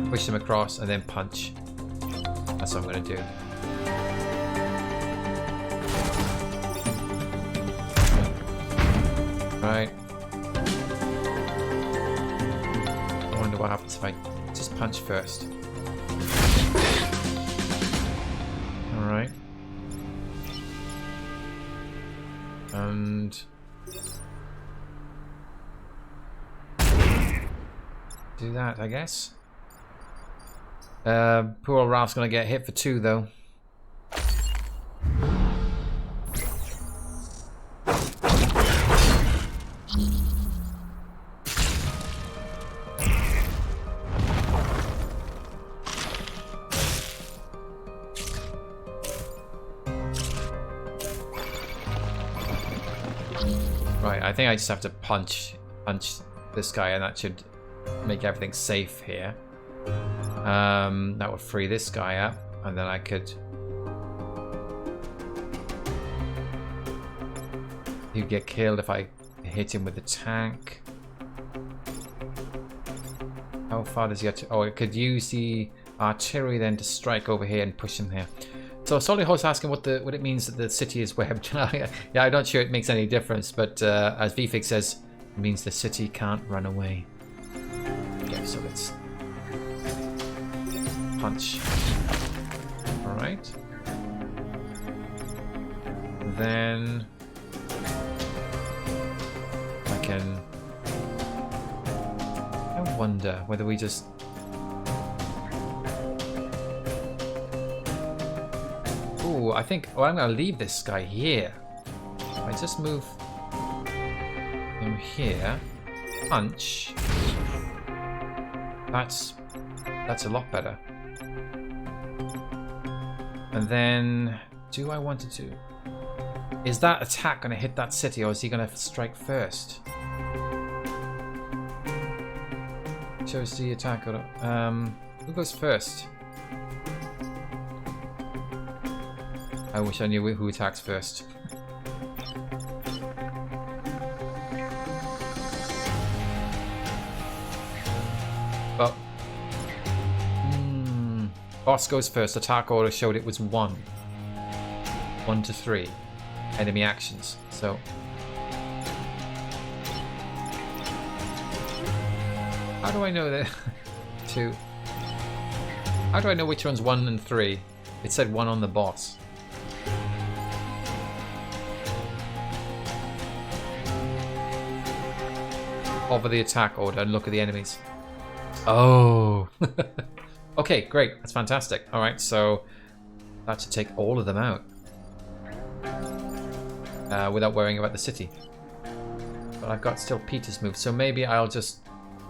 B: push him across, and then punch. That's what I'm going to do. Right. I wonder what happens if I just punch first. Alright. And do that, I guess. Poor old Ralph's gonna get hit for 2 though. Right, I think I just have to punch this guy, and that should make everything safe here. That would free this guy up, and then I could. He'd get killed if I hit him with the tank. How far does he have to? Oh, it could use the artillery then to strike over here and push him here. So Soliho's asking what it means that the city is webbed. Yeah, I'm not sure it makes any difference, but as VFig says, it means the city can't run away. Okay, so let's punch. Alright. Then I can. I wonder whether we just. Ooh, I think. Oh, I'm gonna leave this guy here. I just move him here. Punch. That's a lot better. And then, do I want to do? Is that attack gonna hit that city, or is he gonna strike first? shows the attack order. Who goes first? I wish I knew who attacks first. Well, boss goes first. Attack order showed it was 1. 1 to 3 enemy actions. So how do I know that? 2. How do I know which one's 1 and 3? It said 1 on the boss. Hover the attack order and look at the enemies. Oh. Okay, great. That's fantastic. Alright, so that should take all of them out. Without worrying about the city. But I've got still Peter's move, so maybe I'll just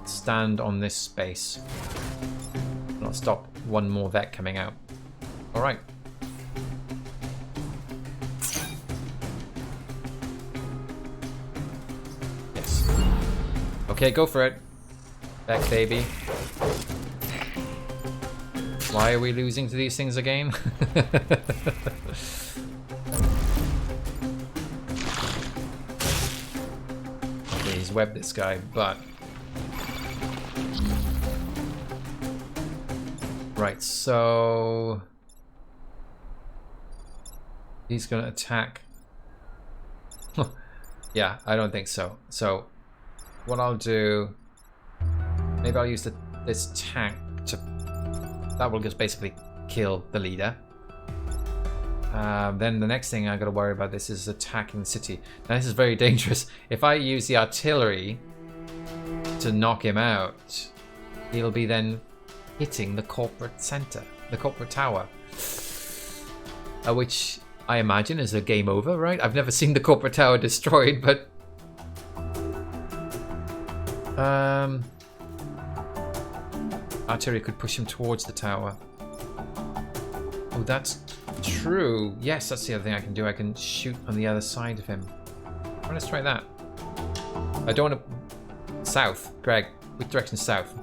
B: stand on this space. And I'll stop one more vet coming out. Alright. Yes. Okay, go for it. Back, baby. Why are we losing to these things again? Okay, he's webbed this guy, but... Right, so... He's gonna attack... Yeah, I don't think so. So, what I'll do... Maybe I'll use this tank to... That will just basically kill the leader. Then the next thing I gotta worry about this is attacking the city. Now this is very dangerous. If I use the artillery to knock him out, he'll be then hitting the corporate center, the corporate tower. Which I imagine is a game over, right? I've never seen the corporate tower destroyed, but... Artillery could push him towards the tower. Oh, that's true. Yes, that's the other thing I can do. I can shoot on the other side of him. Well, let's try that. I don't want to... South. Greg, which direction south?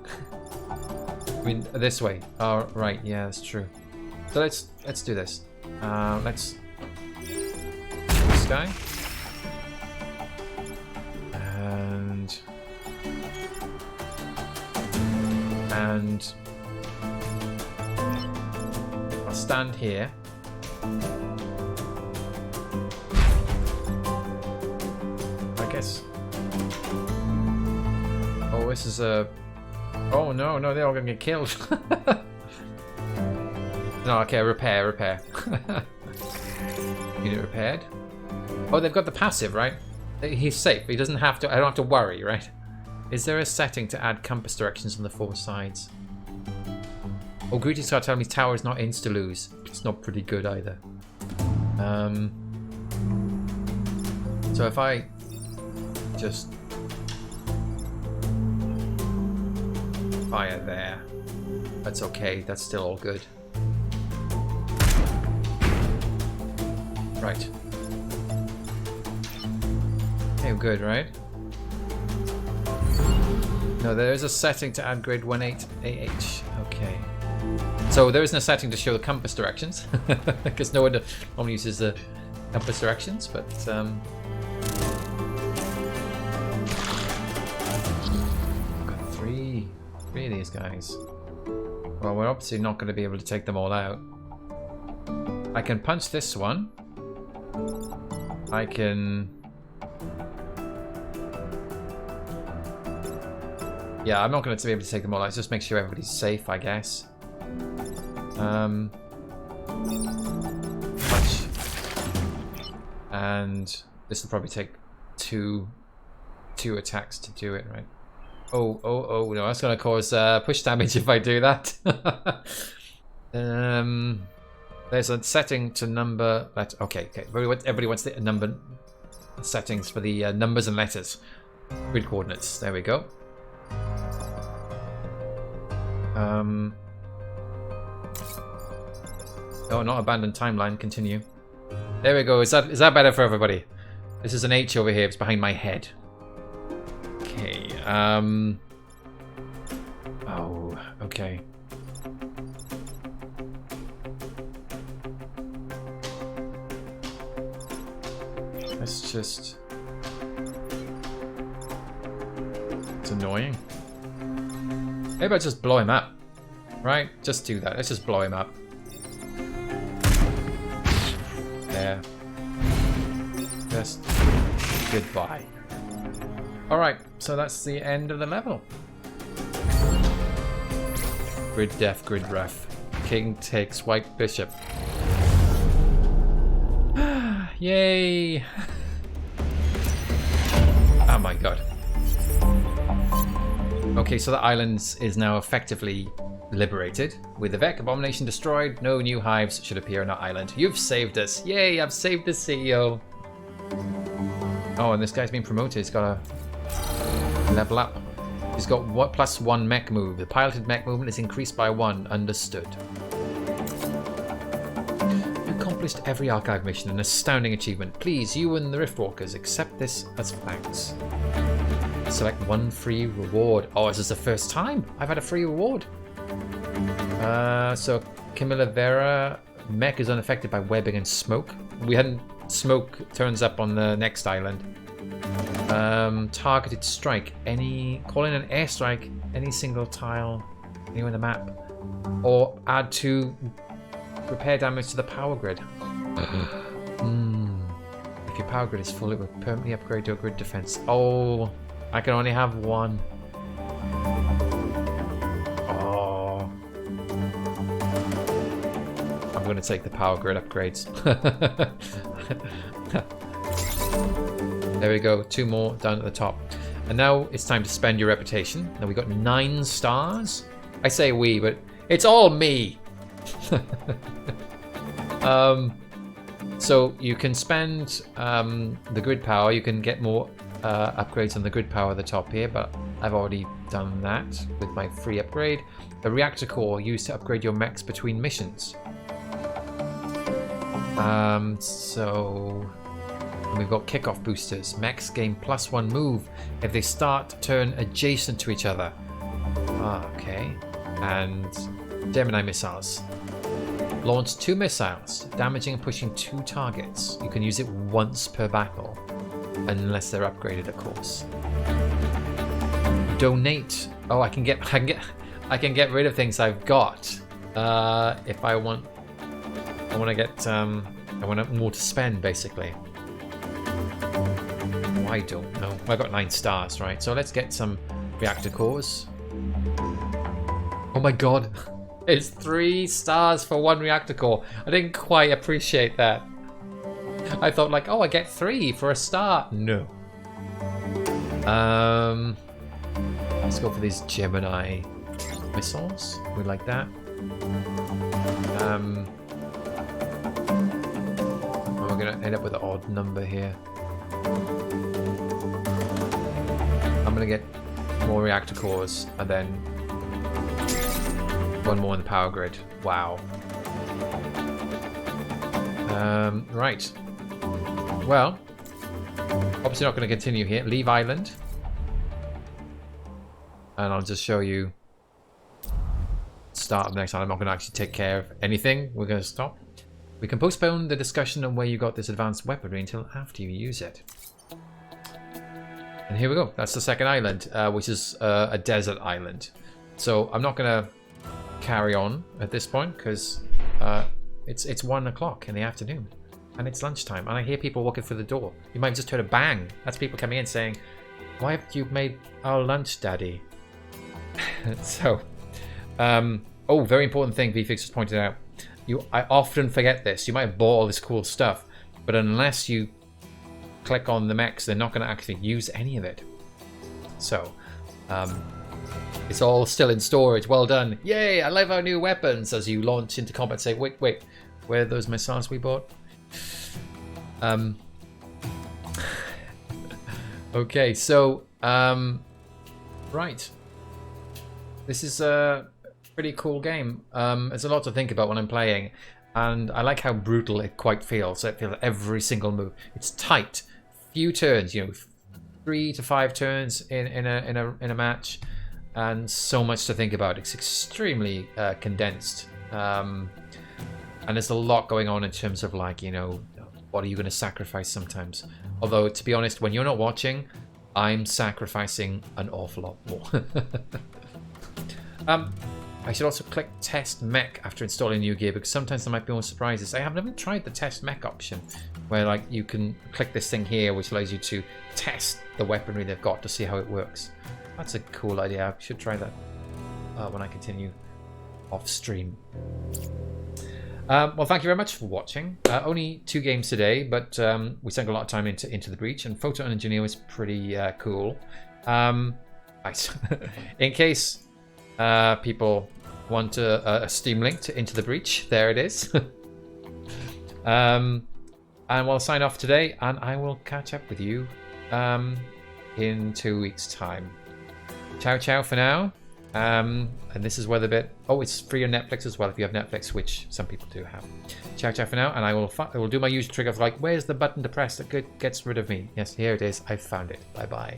B: I mean, this way. Oh, right. Yeah, that's true. So let's do this. Let's... This guy. And I'll stand here. I guess. Oh, this is a... Oh, no, they're all gonna get killed. No, okay, repair. Unit repaired. Oh, they've got the passive, right? He's safe. He doesn't have to... I don't have to worry, right? Is there a setting to add compass directions on the 4 sides? Oh, Greetings Card telling me tower is not insta-lose. It's not pretty good either. So if I just fire there, that's okay. That's still all good. Right. Okay, good, right? No, there is a setting to add grade 18 AH. Okay. So there isn't a setting to show the compass directions, because no one normally uses the compass directions, but I've got three of these guys. Well, we're obviously not going to be able to take them all out. I can punch this one. I can... Yeah, I'm not going to be able to take them all out. Let's just make sure everybody's safe, I guess. Punch. And this will probably take two attacks to do it, right? Oh, no, that's going to cause push damage if I do that. There's a setting to number... Okay. Everybody wants the number settings for the numbers and letters. Grid coordinates. There we go. Oh, not abandoned timeline. Continue. There we go. Is that better for everybody? This is an H over here. It's behind my head. Okay.
A: Oh, okay. Let's just... It's annoying. Maybe I just blow him up. Right? Just do that. Let's just blow him up. There. Just goodbye. Alright, so that's the end of the level. Grid death, grid ref. King takes white bishop. Yay! Oh my god. Okay, so the island is now effectively liberated. With the Vec abomination destroyed, no new hives should appear on our island. You've saved us. Yay, I've saved the CEO. Oh, and this guy's been promoted. He's got a level up. He's got what +1 mech move. The piloted mech movement is increased by 1. Understood. You accomplished every archive mission, an astounding achievement. Please, you and the Riftwalkers, accept this as thanks. Select 1 free reward. Oh, this is the first time I've had a free reward. So Camilla Vera mech is unaffected by webbing and smoke. We hadn't. Smoke turns up on the next island. Targeted strike. Call in an airstrike. Any single tile anywhere in the map, or add 2 repair damage to the power grid. If your power grid is full, it will permanently upgrade to a grid defense. Oh, I can only have 1. Oh, I'm going to take the power grid upgrades. There we go, 2 more down at the top. And now it's time to spend your reputation. Now we got 9 stars. I say we, but it's all me. So you can spend the grid power. You can get more upgrades on the grid power at the top here, but I've already done that with my free upgrade. The reactor core used to upgrade your mechs between missions. So we've got kickoff boosters. Mechs gain +1 move if they start turn adjacent to each other. Okay. And Gemini missiles. Launch 2 missiles, damaging and pushing 2 targets. You can use it once per battle, unless they're upgraded, of course. Donate. Oh, I can get rid of things I've got if I want. I want to get. I want more to spend, basically. Oh, I don't know. I got 9 stars, right? So let's get some reactor cores. Oh my god. It's 3 stars for 1 reactor core. I didn't quite appreciate that. I thought like, oh, I get 3 for a star. No. Let's go for these Gemini missiles. We like that. We're gonna end up with an odd number here. I'm gonna get more reactor cores and then 1 more in the power grid. Wow. Right. Well, obviously not going to continue here. Leave island. And I'll just show you start of the next island. I'm not going to actually take care of anything. We're going to stop. We can postpone the discussion on where you got this advanced weaponry until after you use it. And here we go. That's the second island, which is a desert island. So I'm not going to carry on at this point because it's 1 o'clock in the afternoon and it's lunchtime and I hear people walking through the door. You might have just heard a bang. That's people coming in saying, "Why haven't you made our lunch, Daddy?" So, oh, very important thing VFix just pointed out. I often forget this. You might have bought all this cool stuff, but unless you click on the mechs, they're not going to actually use any of it. So, it's all still in storage. Well done. Yay, I love our new weapons. As you launch into combat, say, wait, where are those missiles we bought? Okay, so, right. This is a pretty cool game. There's a lot to think about when I'm playing, and I like how brutal it quite feels. It feels every single move. It's tight. Few turns, 3 to 5 turns in a match.
B: and so much to think about. It's extremely condensed. And there's a lot going on in terms of like, you know, what are you going to sacrifice sometimes? Although, to be honest, when you're not watching, I'm sacrificing an awful lot more. I should also click test mech after installing new gear, because sometimes there might be more surprises. I have never tried the test mech option, where like you can click this thing here, which allows you to test the weaponry they've got to see how it works. That's a cool idea. I should try that when I continue off stream. Well, thank you very much for watching. Only 2 games today, but we sunk a lot of time into the breach, and Photon Engineer was pretty cool. In case people want a Steam link to Into the Breach, there it is. And we'll sign off today, and I will catch up with you in 2 weeks' time. Ciao, ciao for now. And this is Weatherbit. Oh, it's free on Netflix as well if you have Netflix, which some people do have. Ciao, ciao for now, and I will do my usual trick of like, where's the button to press that gets rid of me? Yes, here it is. I found it. Bye bye.